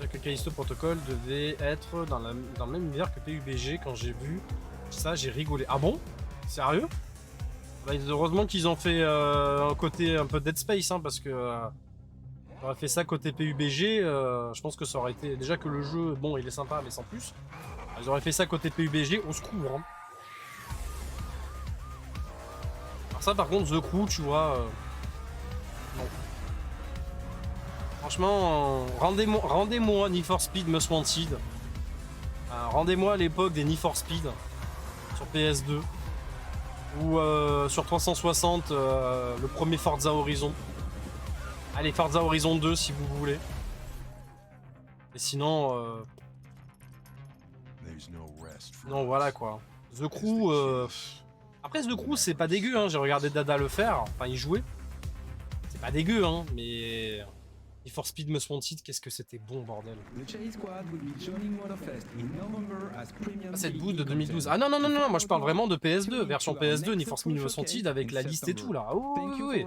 C'est que Callisto Protocol devait être dans le même univers que PUBG. Quand j'ai vu ça, j'ai rigolé. Ah bon? Sérieux? Bah, heureusement qu'ils ont fait un côté un peu Dead Space, hein, parce que j'aurais fait ça côté PUBG, je pense que ça aurait été... Déjà que le jeu, bon, il est sympa, mais sans plus. Ils auraient fait ça côté PUBG, au secours, hein. Alors ça, par contre, The Crew, tu vois... non. Franchement, rendez-moi Need for Speed Most Wanted. Rendez-moi à l'époque des Need for Speed sur PS2 ou sur 360 le premier Forza Horizon. Allez, Forza Horizon 2 si vous voulez. Et sinon, non, voilà quoi. The Crew, après The Crew c'est pas dégueu, hein. J'ai regardé Dada le faire, enfin il jouait. C'est pas dégueu, hein, mais Need for Speed Most Wanted, qu'est-ce que c'était bon, bordel. Ah, cette bout de 2012. Ah non, non, non, non, moi je parle vraiment de PS2, version PS2, Need for Speed Most Wanted avec la liste et tout là. Ah oui, oui, oui.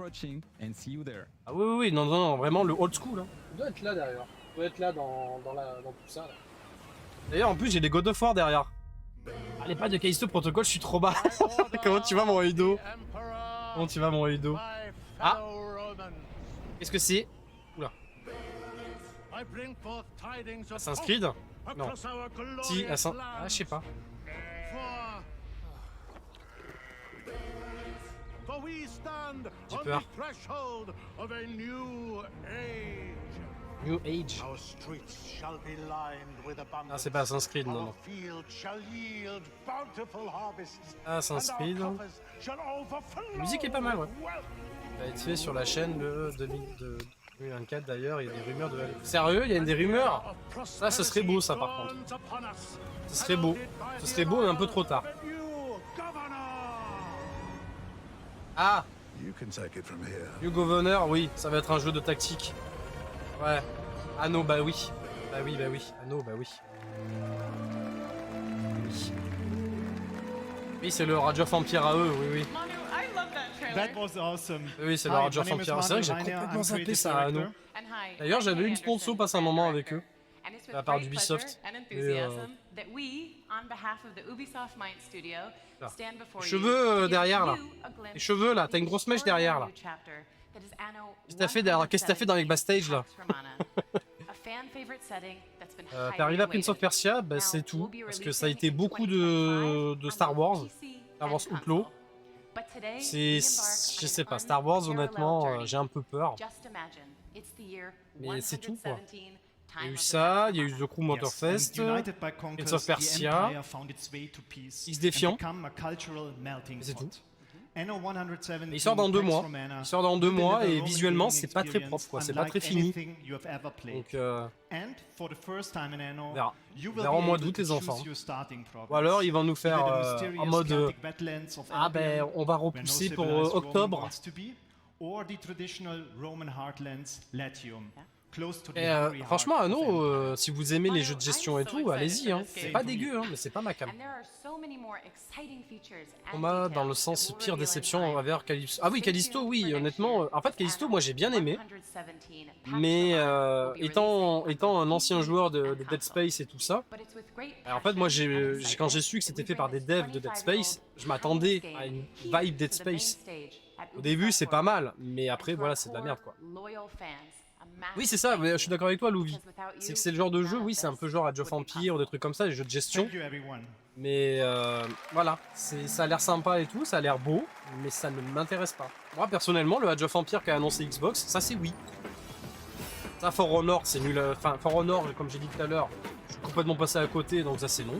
Ah oui, oui, oui, non, non, non, vraiment le old school. Hein. Il doit être là derrière. Il doit être là dans tout ça. D'ailleurs, en plus, j'ai des God of War derrière. Allez, pas de Callisto Protocol, je suis trop bas. Comment tu vas, mon Eido? Comment tu vas, mon Eido? Ah, qu'est-ce que c'est? Oula. Assassin's Creed? Non. Si, Assassin's... Ah, je sais pas. J'ai peur. New Age. Ah, c'est pas Assassin's Creed, non, non. Assassin's Creed. La musique est pas mal, ouais. Ça va être fait sur la chaîne de 2024 d'ailleurs, il y a des rumeurs de... Sérieux, il y a des rumeurs? Ça, ce serait beau, ça, par contre. Ce serait beau. Ce serait beau, mais un peu trop tard. Ah! New Governor, oui, ça va être un jeu de tactique. Ouais. Anno, bah oui. Bah oui, bah oui. Anno, bah oui. Oui. Oui, c'est le Rage of Empire à eux, oui, oui. That was awesome. Oui, c'est le Rage of Empire. C'est vrai que j'ai complètement zappé ça à Anno. D'ailleurs, j'avais eu une sponsor passe un moment avec eux. À la part d'Ubisoft. Les cheveux derrière là. Les cheveux là, t'as une grosse mèche derrière là. Qu'est-ce que t'as fait derrière? Qu'est-ce que t'as fait dans les backstage là? T'es arrivé à Prince of Persia, bah, c'est tout. Parce que ça a été beaucoup de Star Wars. Star Wars Outlaw. C'est... Je sais pas, Star Wars honnêtement, j'ai un peu peur. Mais c'est tout quoi. Il y a eu ça, il y a eu The Crew Motorfest, Prince of Persia, X Defiant, c'est tout. Il sort dans 2 mois. Il sort dans 2 mois et visuellement c'est pas très propre quoi, c'est pas très fini. Donc on verra. On verra au mois d'août les enfants. Ou alors ils vont nous faire en mode ah ben on va repousser pour octobre. Et franchement, Anno, si vous aimez les jeux de gestion et tout, allez-y. Hein. C'est pas dégueu, hein, mais c'est pas ma cam. On m'a dans le sens pire déception envers Callisto. Ah oui, Callisto, oui, honnêtement. En fait, Callisto, moi j'ai bien aimé. Mais étant un ancien joueur de Dead Space et tout ça, en fait, moi quand j'ai su que c'était fait par des devs de Dead Space, je m'attendais à une vibe Dead Space. Au début, c'est pas mal, mais après, voilà, c'est de la merde quoi. Oui, c'est ça, mais je suis d'accord avec toi, Louvi. C'est que c'est le genre de jeu, oui, c'est un peu genre Age of Empires ou des trucs comme ça, des jeux de gestion. Thank you, everyone. Mais voilà, ça a l'air sympa et tout, ça a l'air beau, mais ça ne m'intéresse pas. Moi, personnellement, le Age of Empires qu'a annoncé Xbox, ça c'est oui. Ça, For Honor, c'est nul. Enfin, For Honor, comme j'ai dit tout à l'heure, je suis complètement passé à côté, donc ça c'est non.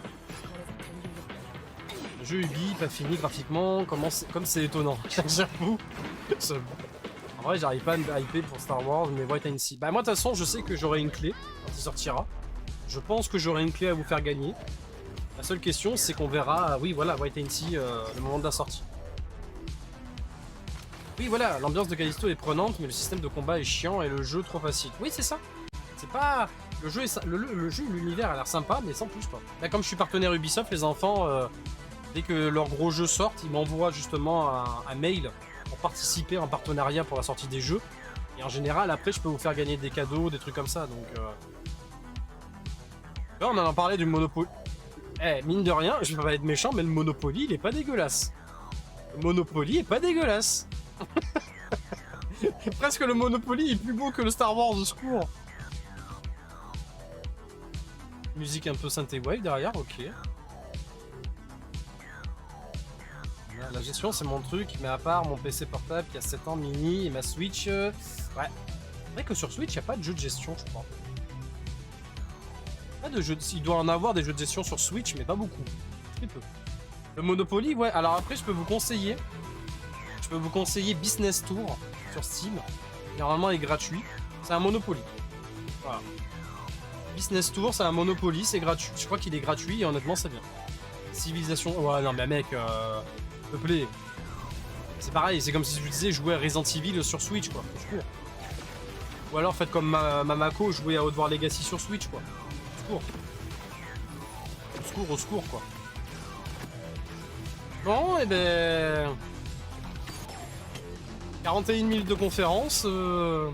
Le jeu Ubi, pas fini graphiquement, comme c'est étonnant, j'avoue. En vrai, j'arrive pas à me hyper pour Star Wars, mais Wait and See. Bah, moi, de toute façon, je sais que j'aurai une clé quand il sortira. Je pense que j'aurai une clé à vous faire gagner. La seule question, c'est qu'on verra, oui, voilà, Wait and See, le moment de la sortie. Oui, voilà, l'ambiance de Callisto est prenante, mais le système de combat est chiant et le jeu trop facile. Oui, c'est ça. C'est pas... Le jeu, l'univers a l'air sympa, mais sans plus, quoi. Là, comme je suis partenaire Ubisoft, les enfants, dès que leurs gros jeux sortent, ils m'envoient justement un mail pour participer en partenariat pour la sortie des jeux. Et en général, après, je peux vous faire gagner des cadeaux, des trucs comme ça, donc... Là, on en a parlé du Monopoly. Eh, mine de rien, je vais pas être méchant, mais le Monopoly, il est pas dégueulasse. Le Monopoly est pas dégueulasse. Presque le Monopoly est plus beau que le Star Wars, au secours. Musique un peu synthé wave derrière, ok. La gestion c'est mon truc, mais à part mon PC portable qui a 7 ans mini et ma Switch... Ouais. C'est vrai que sur Switch, il n'y a pas de jeu de gestion, je crois. Pas de jeu de... Il doit en avoir des jeux de gestion sur Switch, mais pas beaucoup. Très peu. Le Monopoly, ouais. Alors après, je peux vous conseiller... Je peux vous conseiller Business Tour sur Steam. Normalement, il est gratuit. C'est un Monopoly. Voilà. Business Tour, c'est un Monopoly, c'est gratuit. Je crois qu'il est gratuit et honnêtement, c'est bien. Civilisation... Ouais, non, mais mec... S'il te plaît. C'est pareil, c'est comme si je vous disais jouer à Resident Evil sur Switch, quoi. Au secours. Ou alors faites comme Mamako, jouer à Outward Legacy sur Switch, quoi. Au secours. Au secours, au secours, quoi. Bon, et ben... 41 minutes de conférence. On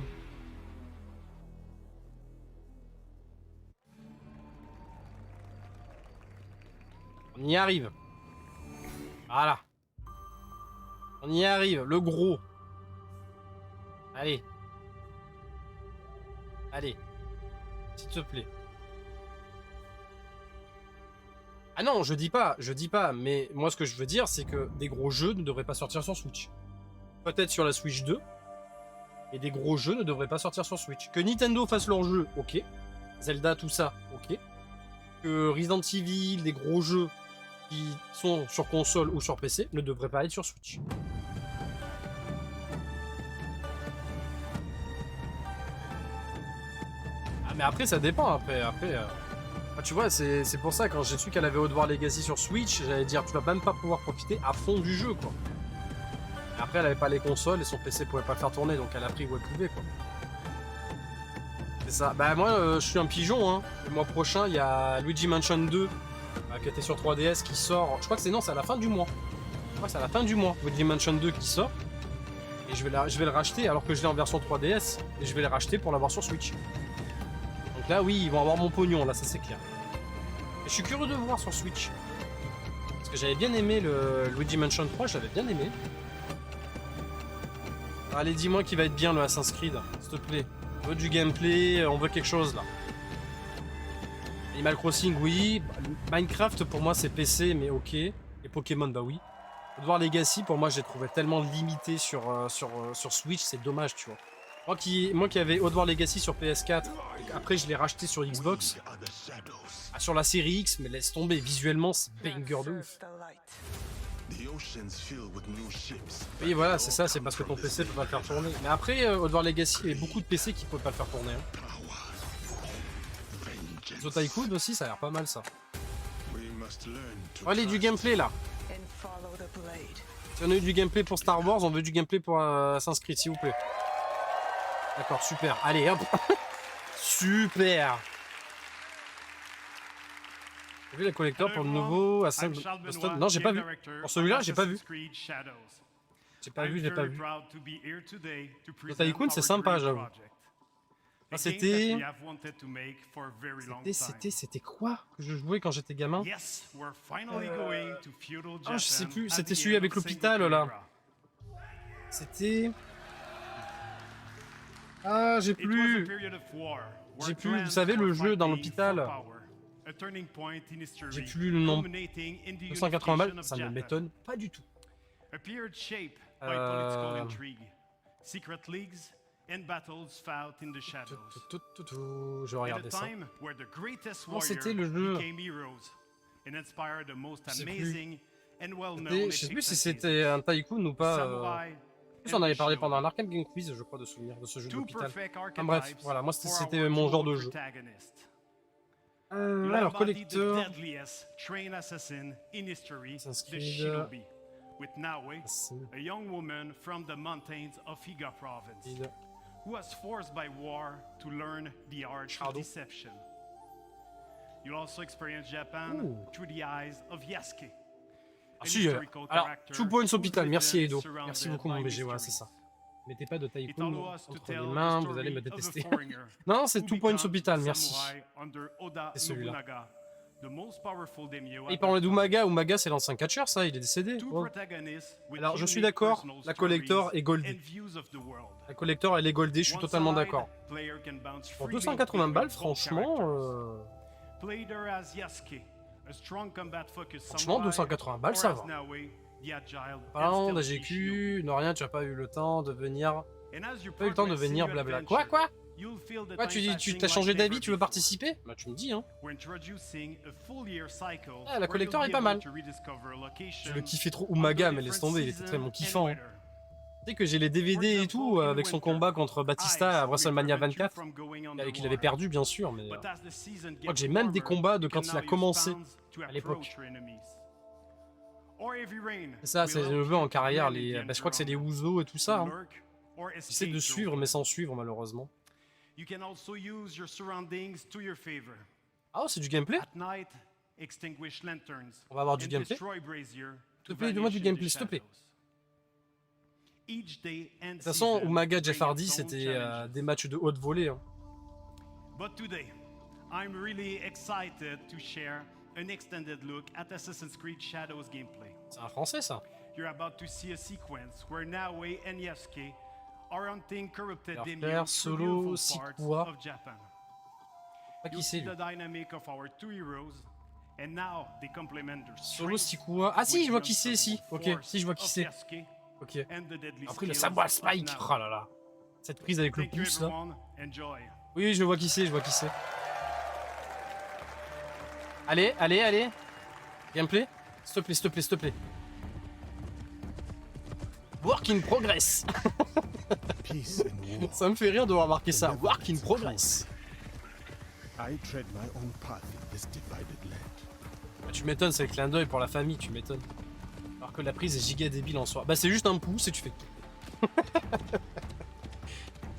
y arrive. Voilà. On y arrive, le gros. Allez. Allez. S'il te plaît. Ah non, je dis pas, mais moi ce que je veux dire, c'est que des gros jeux ne devraient pas sortir sur Switch. Peut-être sur la Switch 2, et des gros jeux ne devraient pas sortir sur Switch. Que Nintendo fasse leurs jeux, ok. Zelda, tout ça, ok. Que Resident Evil, des gros jeux qui sont sur console ou sur PC, ne devraient pas être sur Switch. Ah mais après ça dépend, après tu vois, c'est pour ça quand j'ai su qu'elle avait Outward Legacy sur Switch, j'allais dire tu vas même pas pouvoir profiter à fond du jeu, quoi. Et après elle avait pas les consoles et son PC pouvait pas le faire tourner, donc elle a pris où elle pouvait, quoi. C'est ça. Bah moi je suis un pigeon, hein. Le mois prochain il y a Luigi Mansion 2 qui était sur 3DS qui sort. Je crois que c'est à la fin du mois. Je crois que c'est à la fin du mois. Luigi Mansion 2 qui sort. Et je vais le racheter alors que je l'ai en version 3DS. Et je vais le racheter pour l'avoir sur Switch. Donc là oui, ils vont avoir mon pognon, là ça c'est clair. Et je suis curieux de voir sur Switch. Parce que j'avais bien aimé le Luigi Mansion 3, j'avais bien aimé. Allez, dis-moi qu'il va être bien le Assassin's Creed, s'il te plaît. On veut du gameplay, on veut quelque chose là. Animal Crossing, oui. Minecraft, pour moi, c'est PC, mais ok. Et Pokémon, bah oui. Outward Legacy, pour moi, j'ai trouvé tellement limité sur Switch, c'est dommage, tu vois. Moi qui avais Outward Legacy sur PS4, et après je l'ai racheté sur Xbox, sur la série X, mais laisse tomber, visuellement, c'est banger de ouf. Oui, voilà, c'est ça, c'est parce que ton PC peut pas le faire tourner. Mais après, Outward Legacy, il y a beaucoup de PC qui peuvent pas le faire tourner. Hein. Zotaikun aussi, ça a l'air pas mal ça. Allez, du gameplay là. Si on a eu du gameplay pour Star Wars, on veut du gameplay pour Assassin's Creed, s'il vous plaît. D'accord, super. Allez, hop. Super. J'ai vu la collector pour le nouveau Assassin's Creed. Non, j'ai pas vu. Pour celui-là, j'ai pas vu. J'ai pas vu. Zotaikun, c'est sympa, j'avoue. C'était quoi que je jouais quand j'étais gamin? Ah, je sais plus, c'était celui avec l'hôpital là. C'était... Ah, j'ai It was a plus. period of war where J'ai plus, clans vous savez, le were jeu dans fighting l'hôpital. for power. A turning point in history, J'ai plus le nom. culminating in the 280 balles, unification of ça ne Japan. m'étonne pas du tout. A period shaped by political Euh. intrigue, secret leagues, and battles fought in the shadows. Je vais At a regarder ça. time where the greatest Non, c'était warriors le jeu. became heroes and inspired the most Je sais plus. amazing and well-known Je sais plus si epic c'était un tycoon ou pas. samurai En plus, on avait and parlé shinobi. pendant un Arcane Game Quiz, je crois, de souvenir de ce jeu Two d'hôpital. perfect Enfin, bref, archetypes voilà, moi for c'était our mon genre dual de jeu. protagonist. Alors, Embodied the collecteur. deadliest trained assassin in history, Assassin's the Creed, Shinobi, with Nawe, Assassin's a young woman from the mountains of Iga province, Creed. who was forced by war to learn the art of Shadow. deception. You'll also experience Japan Ooh. through the eyes of Yasuke. Ah an si, historical alors, character 2 points whose hôpital, merci legend Edo. surrounded Merci beaucoup mon by BG, ouais, c'est mysteries. ça. Mettez pas de It tycoon allows us to entre les tell mains, the vous allez me story of a détester. foreigner Non, c'est who 2 points becomes hôpital, merci. samurai under Oda C'est celui-là. Nobunaga, the most powerful daimyo Il at parlait that time. d'Umaga, Umaga c'est l'ancien catcheur ça, il est décédé. Two Oh. protagonists with Alors je suis unique d'accord, personal la collector stories est goldée. and views of the world. La collector elle est goldée, je suis One totalement side, d'accord. player can bounce Pour freely 280 between balles, both franchement, characters. Played her as Yasuke, a strong combat-focused franchement samurai, 280 balles or ça as va. Nawe, the agile and Parlant stealthy d'AGQ, non rien, tu as pas eu le temps de venir. shinobi. And as you Pas eu le temps de progress in venir your blabla. adventure, Quoi you'll feel the Quoi tu time dis, tu passing t'as changé like d'avis, never tu veux before. participer? Bah tu me dis hein. We're introducing a full year cycle Ah, la where collector you'll est be pas able mal. to rediscover locations Je le kiffais trop. under Umaga, mais laisse different tomber, il était seasons tellement and kiffant. Hein. weather. Tu sais que j'ai les DVD et tout avec son combat contre Batista à WrestleMania 24, avec qu'il avait perdu bien sûr, mais Je crois que j'ai même des combats de quand il a commencé à l'époque. C'est ça, c'est le jeu en carrière, les, bah, je crois que c'est les Ouzo et tout ça. Hein. J'essaie de suivre mais sans suivre malheureusement. You can also use your surroundings to your favor. Ah, c'est du gameplay? At night, extinguish lanterns. On va avoir du and gameplay? destroy brazier S'il to te plaît, donne-moi du vanish in the gameplay, s'il te plaît. shadows. Each day and De toute façon, season Umaga bring Jeff Hardy, its own c'était challenges. des matchs de haute volée. Hein. But today, I'm really excited to share an extended look at Assassin's Creed Shadows gameplay. C'est un français ça. You're about to see a sequence where Nawe and Yasuke are hunting corrupted Leur daimyo frère, through Solo, beautiful parts Sikuwa. of Japan. Pas qui You c'est see lui. the dynamic of our two heroes, and now they complement their Solo strengths Sikuwa. Ah si, with je vois the qui c'est, si. unstoppable Ok, force si, je vois qui of c'est. Yasuke Ok. and the deadly Après le skills sabre à of Spike. Nawe. Oh là là. Cette prise avec le Thank you pouce là. everyone. Enjoy. Oui, je vois qui c'est, je vois qui c'est. Allez, allez, allez. Gameplay. S'il te plaît, s'il te plaît, s'il te plaît. Work in progress. Peace and war. Ça me fait rire de voir marquer ça. Work in progress. I tread my own path in this divided land. Bah, tu m'étonnes, c'est le clin d'œil pour la famille, tu m'étonnes. Alors que la prise est giga débile en soi. Bah c'est juste un pouce et tu fais tout.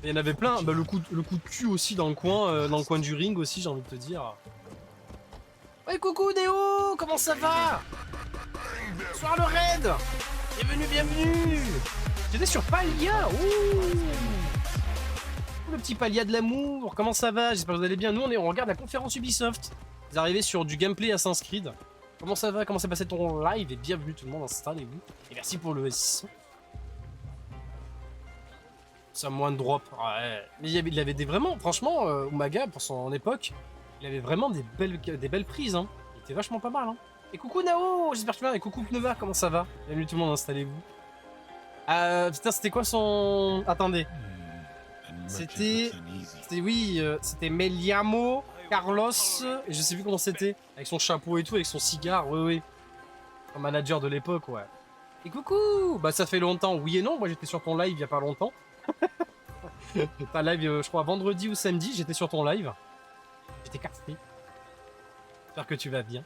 Il y en avait plein. Bah, le coup de cul aussi dans le coin du ring aussi, j'ai envie de te dire. Ouais, coucou Néo, comment ça va? Bonsoir le raid. Bienvenue, bienvenue. J'étais sur Palia. Ouh. Le petit Palia de l'amour. Comment ça va? J'espère que vous allez bien. Nous, on regarde la conférence Ubisoft. Vous arrivez sur du gameplay Assassin's Creed. Comment ça va? Comment s'est passé ton live? Et bienvenue tout le monde, installez-vous. Et merci pour le S. Ça moins de drop. Ouais. Mais il avait des vraiment, franchement, Umaga, pour son époque, il avait vraiment des belles prises. Hein. Il était vachement pas mal. Hein. Et coucou Nao, j'espère que tu vas bien. Et coucou Pneva, comment ça va? Bienvenue tout le monde, installez-vous. Putain, c'était quoi son... Attendez. C'était... C'était Meliamo, Carlos, et je sais plus comment c'était. Avec son chapeau et tout, avec son cigare, oui. Un manager de l'époque, ouais. Et coucou! Bah ça fait longtemps, oui et non, moi j'étais sur ton live il y a pas longtemps. Ta live, je crois, vendredi ou samedi, j'étais sur ton live. J'étais cassé. J'espère que tu vas bien.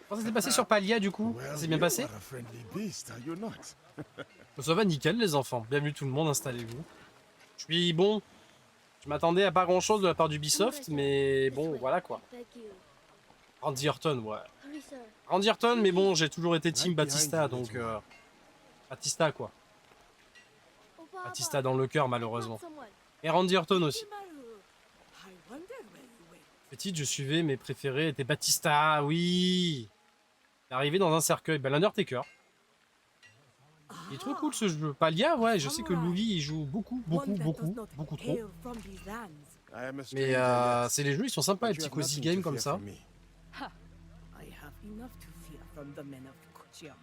Comment ça s'est passé sur Palia du coup? Ça s'est bien passé? Ça va nickel les enfants, bienvenue tout le monde, installez-vous. Je suis bon, je m'attendais à pas grand chose de la part d'Ubisoft, mais bon, voilà quoi. Randy Orton, ouais. Randy Orton, mais bon, j'ai toujours été team Batista, donc... Batista quoi. Batista dans le cœur malheureusement. Et Randy Orton aussi. Petite, je suivais, mes préférés étaient Batista, oui. Il est arrivé dans un cercueil, bah l'Undertaker. Il est trop cool ce jeu. Palia, ouais, je sais que Luli il joue beaucoup trop. I am a Mais stranger, yes, c'est les jeux, ils sont sympas, les but you petits have cozy nothing to games comme fear ça. from me. I have enough to fear from the men of Kochiyama.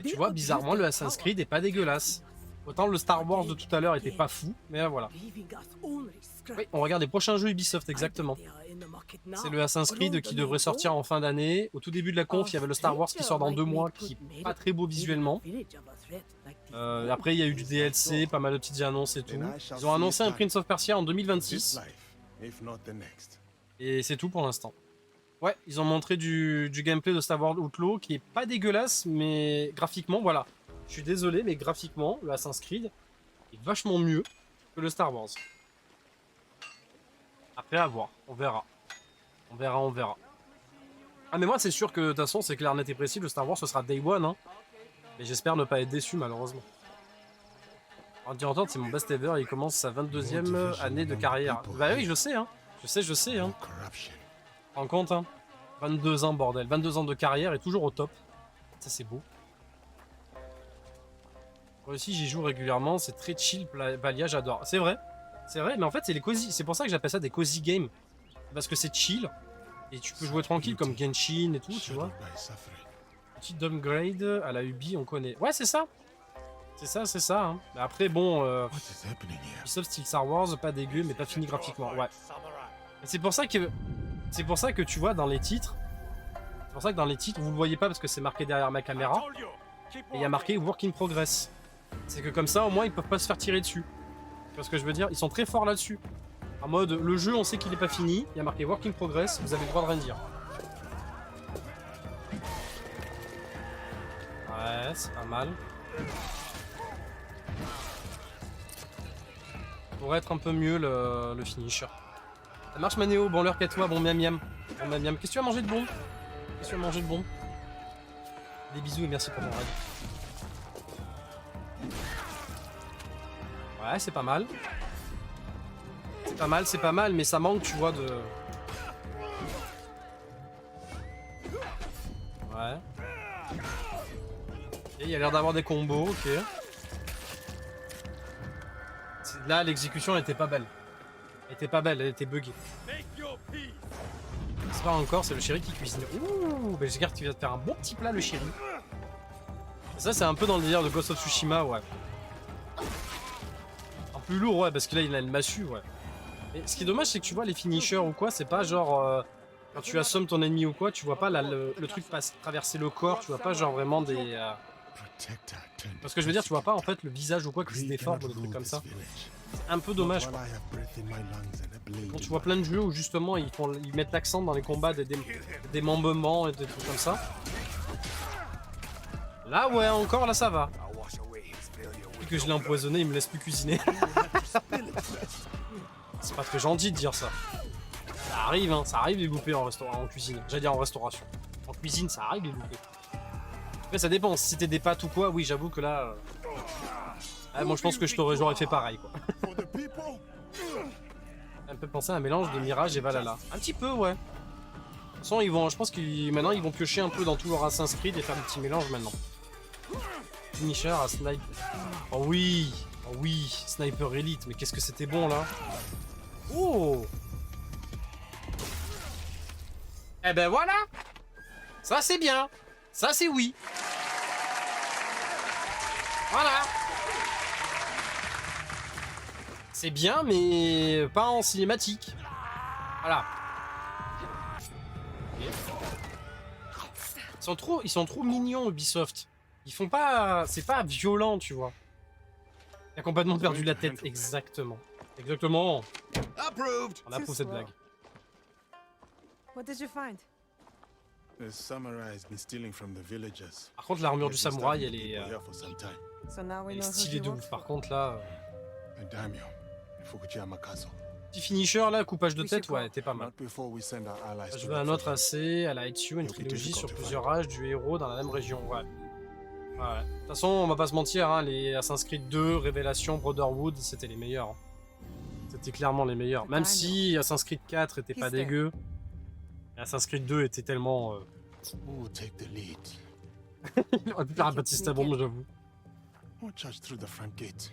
Et tu vois, bizarrement, le Assassin's Creed est pas dégueulasse. Autant le Star Wars de tout à l'heure était pas fou, mais voilà. Oui, on regarde les prochains jeux Ubisoft, exactement. C'est le Assassin's Creed qui devrait sortir en fin d'année. Au tout début de la conf, il y avait le Star Wars qui sort dans 2 mois, qui est pas très beau visuellement. Après, il y a eu du DLC, pas mal de petites annonces et tout. Ils ont annoncé un Prince of Persia en This 2026, life, if not the next. et c'est tout pour l'instant. Ouais, ils ont montré du gameplay de Star Wars Outlaw qui est pas dégueulasse, mais graphiquement, voilà. Je suis désolé, mais graphiquement, le Assassin's Creed est vachement mieux que le Star Wars. Après, à voir, on verra. On verra. Ah, mais moi, c'est sûr que de toute façon, c'est clair, net et précis, le Star Wars, ce sera Day One, hein. Mais j'espère ne pas être déçu, malheureusement. En dire entendre, c'est mon best ever, il commence sa 22e année de carrière. Bah oui, je sais, hein. Je sais, hein. Corruption. Rends compte, hein. 22 ans, bordel. 22 ans de carrière et toujours au top. Ça, c'est beau. Moi aussi, j'y joue régulièrement. C'est très chill, Palia, j'adore. C'est vrai, mais en fait, c'est les cozy. C'est pour ça que j'appelle ça des cozy games. Parce que c'est chill. Et tu peux jouer tranquille comme Genshin et tout, tu vois. Shadowed by suffering. Petit downgrade à la Ubi, on connaît. Ouais, c'est ça. C'est ça. Hein. Mais après, bon, What is happening here? Ubisoft style Star Wars, pas dégueu, mais pas fini graphiquement. Ouais. Et c'est pour ça que tu vois dans les titres. C'est pour ça que dans les titres, vous le voyez pas parce que c'est marqué derrière ma caméra. Et il y a marqué Work in Progress. C'est que comme ça, au moins, ils peuvent pas se faire tirer dessus. Tu vois ce que je veux dire? Ils sont très forts là-dessus. En mode, le jeu, on sait qu'il est pas fini. Il y a marqué Work in Progress. Vous avez le droit de rien dire. Ouais, c'est pas mal. Pourrait être un peu mieux le finisher. Ça marche Manéo, bon l'heure qu'à toi, bon miam miam. Bon miam miam. Qu'est-ce que tu as mangé de bon? Des bisous et merci pour ton raid. Ouais, c'est pas mal. C'est pas mal, mais ça manque, tu vois, de... Ouais. Et il y a l'air d'avoir des combos, ok. Là, l'exécution était pas belle. Elle était buggée. C'est pas encore, c'est le chéri qui cuisine. Ouh, bah j'espère que tu vas te faire un bon petit plat, le chéri. Ça, c'est un peu dans le délire de Ghost of Tsushima, ouais. Un plus lourd, ouais, parce que là, il a une massue, ouais. Et ce qui est dommage, c'est que tu vois, les finishers ou quoi, c'est pas genre... quand tu assommes ton ennemi ou quoi, tu vois pas là, le truc traverser le corps, tu vois pas genre vraiment des... Protector turned Parce que je veux dire, tu vois pas en fait le visage ou quoi qui se Greed déforme cannot ou des trucs rule comme this ça. village. C'est un peu dommage, While quoi. I have breath in my lungs and a blade Quand in tu vois my plein de jeux où justement ils mettent l'accent dans les combats des démembrements et des trucs comme ça. Là ouais, encore là ça va. Depuis que je l'ai empoisonné, il me laisse plus cuisiner. C'est pas très gentil de dire ça. Ça arrive, hein, ça arrive les louper en cuisine. J'allais dire en restauration. En cuisine, ça arrive les louper. Après ça dépend, si c'était des pâtes ou quoi, oui j'avoue que là... moi je pense que j'aurais fait pareil quoi. For the people. Un peu penser à un mélange de Mirage et Valhalla. Un petit peu, ouais. De toute façon, je pense qu'ils maintenant ils vont piocher un peu dans tout leur Assassin's Creed et faire des petits mélanges maintenant. Finisher à Sniper. Oh oui, Sniper Elite, mais qu'est-ce que c'était bon là. Oh. Eh ben voilà. Ça c'est bien. Ça c'est oui. Voilà. C'est bien, mais pas en cinématique. Voilà. Okay. Ils sont trop mignons, Ubisoft. Ils font pas... C'est pas violent, tu vois. Il a complètement perdu la tête. Exactement. On approuve cette blague. What did you find? The samurai has been stealing from the villagers. Par contre, l'armure du They've been samouraï, starving elle est, people here for some time. So now we elle est know who stylée you de work ouf. Par for. contre, là... A daimyo in Fukujima Castle. Petit finisher, là, coupage de tête, ouais, t'es pas mal. Not before we send our allies Je to veux un look autre for him. AC, à la HU, une trilogie sur plusieurs âges du héros dans la même région, ouais. Ouais. De toute façon, on va pas se mentir, hein, les Assassin's Creed 2, Révélation, Brotherhood, c'était les meilleurs. Hein. C'était clairement les meilleurs. Même si Assassin's Creed 4 était pas dégueu, Assassin's Creed 2 était tellement... Who will take the lead? Il aurait pu faire un Baptiste Bombe, j'avoue. Or charge through the front gate.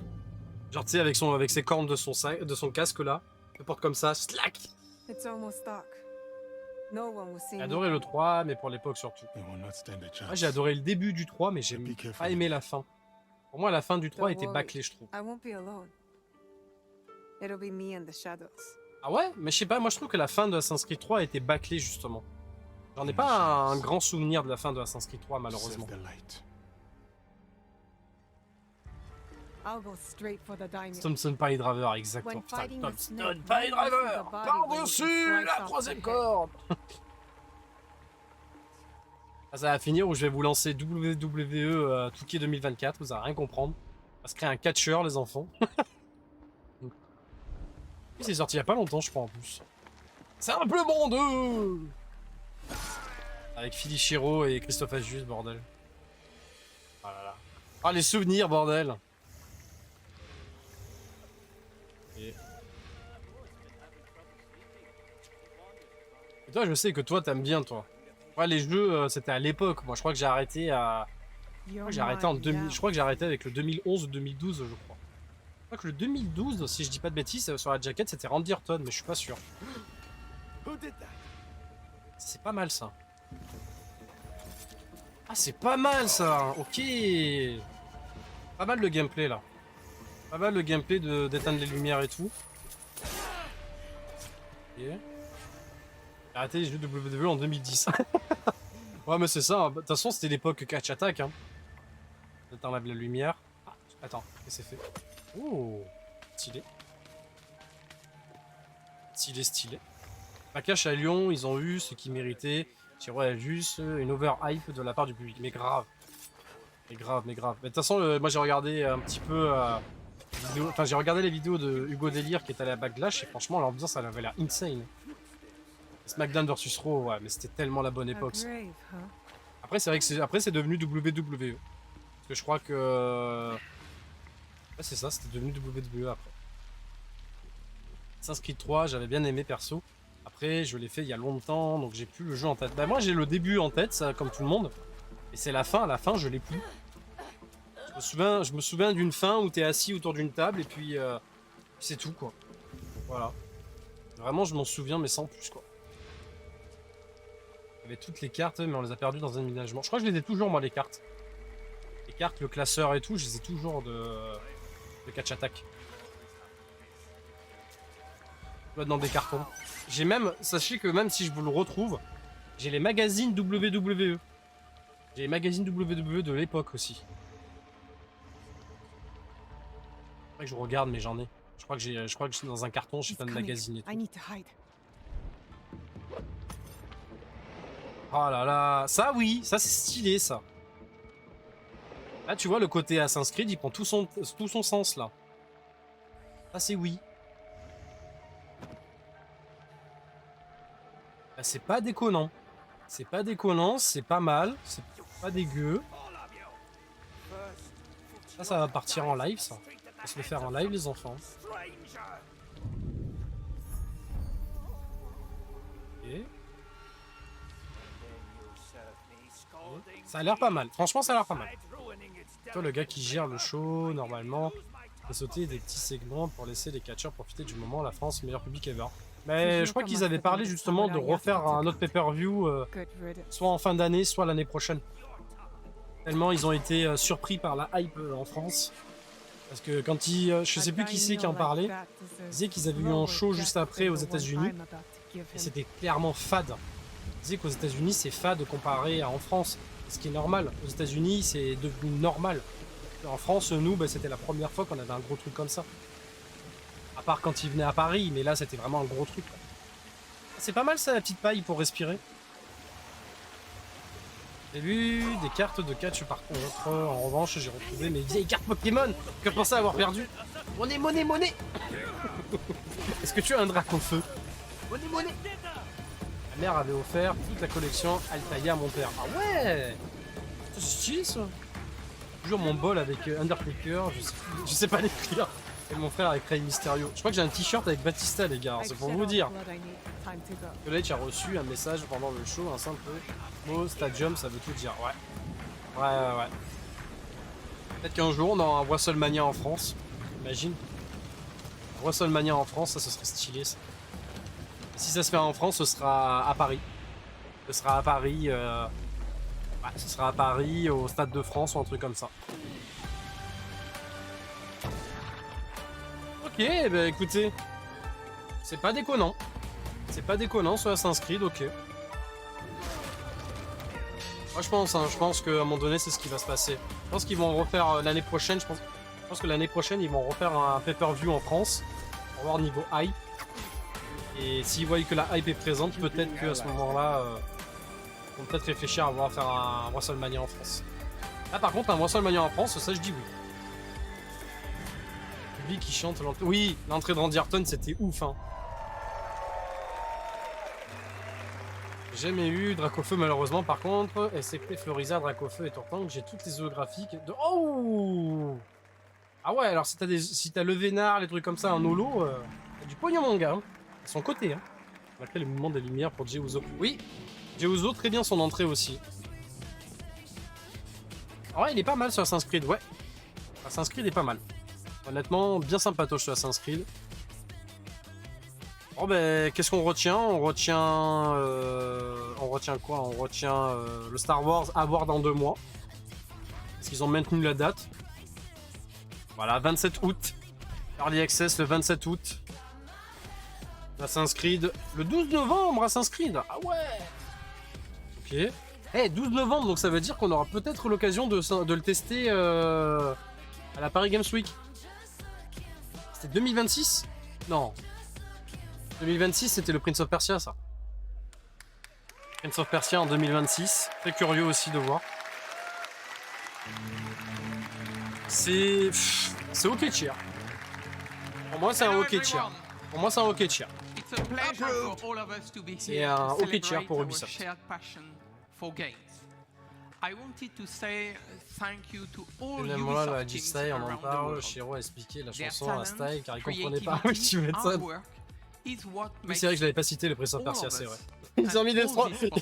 Genre, tu sais, avec ses cornes de son casque là. Il porte comme ça, slack. It's almost dark. No one will see J'ai me. adoré le 3, mais pour l'époque surtout. They will not stand a chance. Moi, j'ai adoré le début du 3, mais j'ai Be careful. pas aimé la fin. Pour moi, la fin du 3 Don't était worry. bâclée, je trouve. I won't be alone. It'll be me and the shadows. Ah ouais? Mais je sais pas, moi je trouve que la fin de Assassin's Creed 3 était bâclée justement. J'en ai pas un grand souvenir de la fin de Assassin's Creed 3 malheureusement. Serve the light. I'll go straight for the diamond. Thompson Pile Driver, exactement. When Putain, fighting the Thompson snake, Pile run through Driver! the body when you Par-dessus can la slice off troisième the head. corde! Ah, ça va finir où je vais vous lancer WWE 2K 2024, vous allez rien comprendre. On va se créer un catcheur les enfants. C'est sorti il y a pas longtemps je crois en plus. C'est un peu bon 2 avec Philly Chiro et Christophe Agius, bordel. Ah là là. Ah les souvenirs, bordel. Et toi je sais que toi t'aimes bien toi. Ouais les jeux c'était à l'époque, moi je crois que j'ai arrêté à... You're J'ai arrêté en mine 2000, now. je crois que j'ai arrêté avec le 2011 ou 2012 je crois. Je crois que le 2012, si je dis pas de bêtises, sur la jaquette c'était Randy Orton, mais je suis pas sûr. C'est pas mal ça. Ah c'est pas mal ça, ok. Pas mal le gameplay là. Pas mal le gameplay d'éteindre les lumières et tout. Ok. J'ai arrêté les jeux de WWE en 2010. Ouais mais c'est ça, de toute façon c'était l'époque Catch Attack. Hein. D'éteindre la lumière. Ah, attends, qu'est-ce que c'est fait? Oh, stylé. Stylé. Nakash à Lyon, ils ont eu ce qu'ils méritaient. C'est vrai, juste une overhype de la part du public. Mais grave. Mais de toute façon, moi j'ai regardé un petit peu... Enfin, j'ai regardé les vidéos de Hugo Délire qui est allé à Backlash et franchement l'ambiance elle avait l'air insane. SmackDown vs Raw, ouais, mais c'était tellement la bonne A époque. grave, huh? Après, c'est vrai que c'est devenu WWE. Parce que je crois que... Ouais, c'est ça, c'était devenu WWE après. Assassin's Creed 3, j'avais bien aimé perso. Après, je l'ai fait il y a longtemps, donc j'ai plus le jeu en tête. Bah moi j'ai le début en tête, ça, comme tout le monde. Et c'est la fin je l'ai plus. Je me souviens d'une fin où t'es assis autour d'une table et puis c'est tout quoi. Voilà. Vraiment je m'en souviens mais sans plus quoi. Il y avait toutes les cartes mais on les a perdues dans un déménagement. Je crois que je les ai toujours moi les cartes. Les cartes, le classeur et tout, je les ai toujours de catch attack. Là dans des cartons. J'ai même, sachez que même si je vous le retrouve, j'ai les magazines WWE. J'ai les magazines WWE de l'époque aussi. Faudrait que je regarde mais j'en ai. Je crois que j'ai dans un carton, j'ai He's plein de coming. magazines et tout. I need to hide. Oh là là, ça oui, ça c'est stylé ça. Là tu vois le côté Assassin's Creed, il prend tout son sens là. Ça c'est oui. Bah, c'est pas déconnant. C'est pas déconnant, c'est pas mal, c'est pas dégueu. Ça va partir en live ça. On va se le faire en live les enfants. Ok. Ça a l'air pas mal, franchement ça a l'air pas mal. Toi le gars qui gère le show normalement peut sauter des petits segments pour laisser les catcheurs profiter du moment. La France, meilleur public ever. Mais je crois qu'ils avaient parlé justement de refaire un autre pay-per-view Good riddance. soit en fin d'année soit l'année prochaine. Tellement ils ont été surpris par la hype en France. Parce que quand ils, je sais plus qui c'est qui en parlait, ils disaient qu'ils avaient eu un show juste après aux États-Unis et c'était clairement fade. Ils disaient qu'aux États-Unis c'est fade comparé à en France, ce qui est normal. Aux États-Unis c'est devenu normal. En France, nous, bah, c'était la première fois qu'on avait un gros truc comme ça. À part quand ils venaient à Paris, mais là c'était vraiment un gros truc. C'est pas mal ça la petite paille pour respirer. J'ai vu des cartes de catch par contre. En revanche, j'ai retrouvé mes vieilles cartes Pokémon que je pensais avoir perdues. Monnaie. Est-ce que tu as un drac au feu? Monnaie. Ma mère avait offert toute la collection Altaïa à mon père. Ah ouais, c'est stylé ça. Toujours mon bol avec Undertaker, je sais pas l'écrire. Et mon frère avec Rey Mysterio. Je crois que j'ai un t-shirt avec Batista les gars, c'est pour vous dire. Que là tu as reçu un message pendant le show, un simple mot stadium, ça veut tout dire. Ouais. Peut-être qu'un jour on aura un WrestleMania en France. Imagine. Un WrestleMania en France, ça ce serait stylé ça. Et si ça se fait en France, ce sera à Paris. Ce sera à Paris. Ouais, ce sera à Paris, au Stade de France ou un truc comme ça. Ok, bah écoutez. C'est pas déconnant. C'est pas déconnant sur Assassin's Creed, ok. Moi je pense qu'à un moment donné c'est ce qui va se passer. Je pense qu'ils vont refaire l'année prochaine, je pense que l'année prochaine ils vont refaire un pay-per-view en France. Pour voir niveau hype. Et s'ils voient que la hype est présente, peut-être qu'à ce moment-là, ils vont peut-être réfléchir à vouloir faire un WrestleMania en France. Là par contre un WrestleMania en France, ça je dis oui. Le public qui chante l'entrée. Oui, l'entrée de Randy Orton c'était ouf hein. J'ai jamais eu Dracofeu malheureusement par contre, SCP, Floriza, Dracofeu et Tortank, j'ai toutes les zoographiques de... Oh. Ah ouais, alors si t'as le Vénard, les trucs comme ça, un holo, t'as du pognon mon gars, hein. À son côté hein. Après le mouvement des lumières pour Jeuzo. Oui, Jeuzo, très bien son entrée aussi. Ah ouais, il est pas mal sur Assassin's Creed, ouais. Assassin's Creed est pas mal. Honnêtement, bien sympatoche sur Assassin's Creed. Bon ben, qu'est-ce qu'on retient? On retient quoi? On retient le Star Wars à voir dans 2 mois. Parce qu'ils ont maintenu la date. Voilà, 27 août. Early Access le 27 août. Assassin's Creed le 12 novembre, Assassin's Creed. Ah ouais. Ok. Eh, 12 novembre, donc ça veut dire qu'on aura peut-être l'occasion de le tester à la Paris Games Week. C'était 2026? Non. 2026, c'était le Prince of Persia, ça. Prince of Persia en 2026. Très curieux aussi de voir. C'est ok tier. Pour moi, c'est un ok tier. Pour moi, c'est un ok tier. C'est un ok tier pour Ubisoft. Finalement là, la G-Style, on en parle. Shiro a expliqué la chanson à Style car il comprenait pas. Oui, tu m'étonnes. Oui, c'est vrai que je l'avais pas cité le Prince of Persia, c'est vrai. Ils ont mis des Stormtroopers.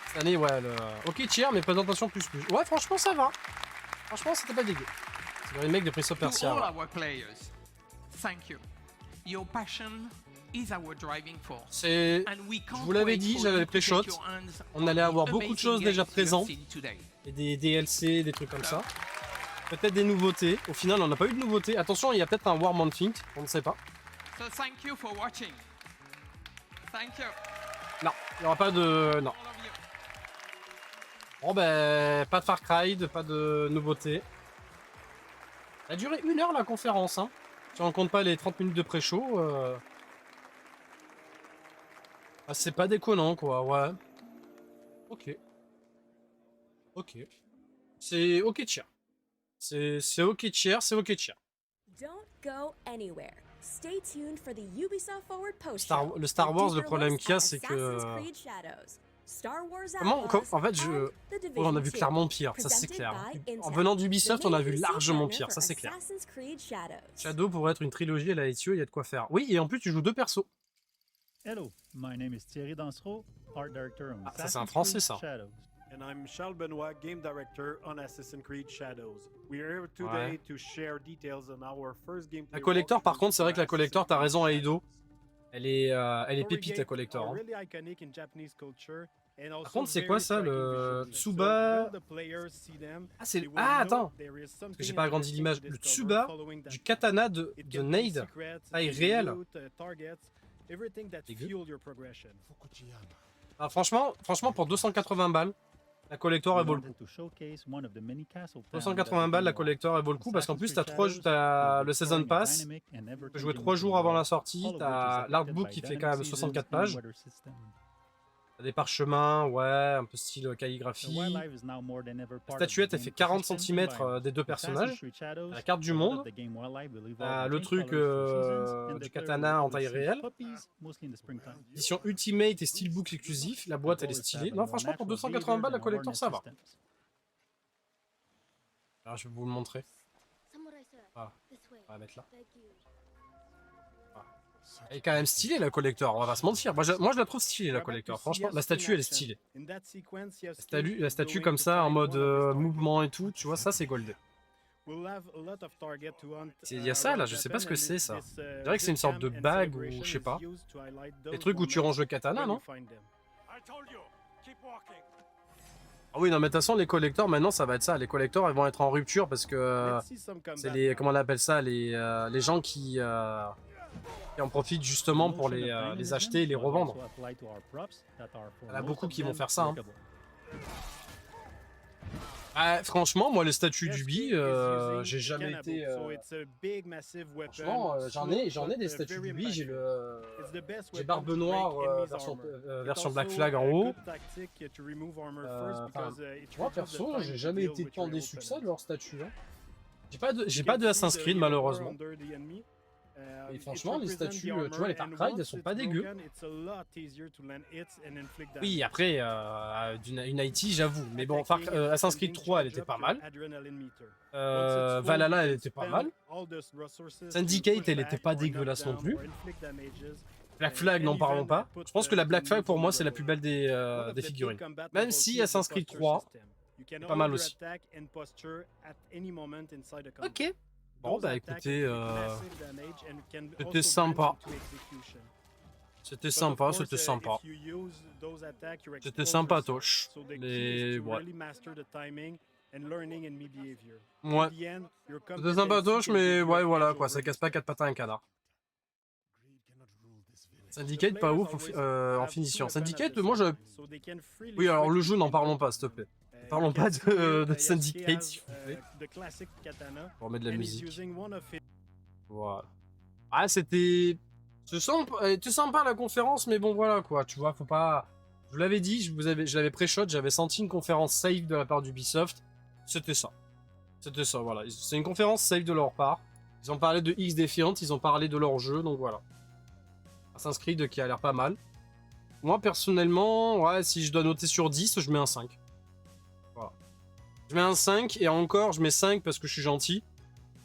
Cette année, ouais, le... ok tier, mais présentation plus. Ouais, franchement, ça va. Franchement, c'était pas dégueu. C'est le remake de Prince of Persia. Ouais. C'est... Je vous l'avais dit, j'avais les pré-shots. On allait avoir beaucoup de choses déjà présentes. Et des DLC, des trucs comme ça. Peut-être des nouveautés. Au final, on n'a pas eu de nouveautés. Attention, il y a peut-être un War Mountain, on ne sait pas. Non, il n'y aura pas de... Non. Bon ben, pas de Far Cry, pas de nouveautés. Elle a duré 1 heure la conférence, hein. Si on compte pas les 30 minutes de pré-show. Ah, c'est pas déconnant quoi, ouais. Ok. Ok. C'est ok tier. C'est ok tier, c'est ok tier. Don't go anywhere. Stay tuned for the Ubisoft Forward post. Le Star Wars, le problème qu'il y a, c'est que... En fait, on a vu clairement pire, ça c'est clair. En venant d'Ubisoft, on a vu largement pire, ça c'est clair. Shadow pourrait être une trilogie à la Ezio, il y a de quoi faire. Oui, et en plus tu joues 2 persos. Hello, my name is Thierry Dansereau, art director on ça c'est un français ça. And I'm Charles Benoit, game director on Assassin's Creed Shadows. We are here today to share details on our first gameplay. La collector, par contre, c'est vrai que la collector, t'as raison, Aido. Elle est pépite, la collector. Hein. Par contre, c'est quoi ça, le Tsuba? Ah, c'est le... Ah, attends. Parce que j'ai pas agrandi l'image. Le Tsuba du katana de Nade. Taille réelle. Ah, franchement, pour 280 balles, la collector elle vaut le coup. 280 balles, la collector elle vaut le coup parce qu'en plus t'as le Season Pass. Tu peux jouer 3 jours avant la sortie. T'as l'artbook qui fait quand même 64 pages. T'as des parchemins, ouais, un peu style calligraphie. La statuette elle fait 40 cm des 2 personnages. La carte du monde. Le truc du katana en taille réelle. Édition Ultimate et Steelbook exclusif. La boîte elle est stylée. Non, franchement, pour 280 balles, la collector ça va. Alors, je vais vous le montrer. Voilà. On va mettre là. Voilà. Elle est quand même stylée la collector, on va pas se mentir. Moi je la trouve stylée la collector. Franchement, la statue elle est stylée. La statue comme ça en mode mouvement et tout, tu vois, ça c'est gold. Il y a ça là, je sais pas ce que c'est ça. Je dirais que c'est une sorte de bague ou je sais pas. Des trucs où tu ranges le katana, non? Ah oui, non, mais de toute façon, les collectors, maintenant, ça va être ça. Les collectors, ils vont être en rupture parce que c'est les... Comment on appelle ça? Les gens qui en profitent justement pour les acheter et les revendre. Il y en a beaucoup qui vont faire ça. Hein. Ah, franchement, moi, les statues d'Ubi, j'ai jamais été... Franchement, j'en ai des statues d'Ubi. J'ai Barbe Noire version Black Flag en haut. Moi, perso, j'ai jamais été tant déçu que ça de leur statue. Hein. J'ai pas de Assassin's Creed, malheureusement. Et franchement, les statues, tu vois, les Far Cry, elles sont pas dégueu. Oui, après, une IT, j'avoue. Mais bon, Assassin's Creed 3, elle était pas mal. Valhalla, elle était pas mal. Syndicate, elle était pas dégueulasse non plus. Black Flag, n'en parlons pas. Je pense que la Black Flag, pour moi, c'est la plus belle des figurines. Même si Assassin's Creed 3, c'est pas mal aussi. Ok. Bon, bah écoutez, c'était sympa. C'était sympa, c'était sympa. C'était sympatoche. Mais ouais. Ouais. C'était sympatoche, mais ouais, voilà quoi, ça casse pas 4 pattes à un canard. Syndicate, pas ouf en finition. Syndicate, moi je. Oui, alors le jeu, n'en parlons pas, s'il te plaît. Parlons pas de Syndicate, s'il vous plaît. On remet de la musique. Voilà. Ah, c'était... C'était sympa la conférence, mais bon, voilà, quoi. Tu vois, faut pas... Je vous l'avais dit, je l'avais pré-shot, j'avais senti une conférence safe de la part d'Ubisoft. C'était ça. C'était ça, voilà. C'est une conférence safe de leur part. Ils ont parlé de X Defiant, ils ont parlé de leur jeu, donc voilà. Assassin's Creed qui a l'air pas mal. Moi, personnellement, ouais, si je dois noter sur 10, je mets un 5. Je mets un 5 et encore je mets 5 parce que je suis gentil.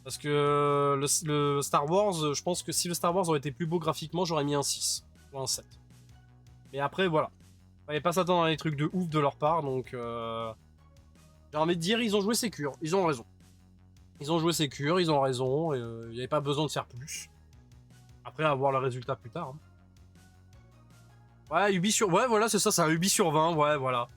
Parce que le Star Wars, je pense que si le Star Wars aurait été plus beau graphiquement, j'aurais mis un 6 ou un 7. Mais après voilà. Fallait pas s'attendre à des trucs de ouf de leur part, donc j'ai envie de dire ils ont joué sécure, ils ont raison. Ils ont joué sécure, ils ont raison, et il n'y avait pas besoin de faire plus. Après à voir le résultat plus tard. Hein. Ouais, Ubi sur... Ouais voilà c'est ça, c'est un Ubi sur 20, ouais voilà.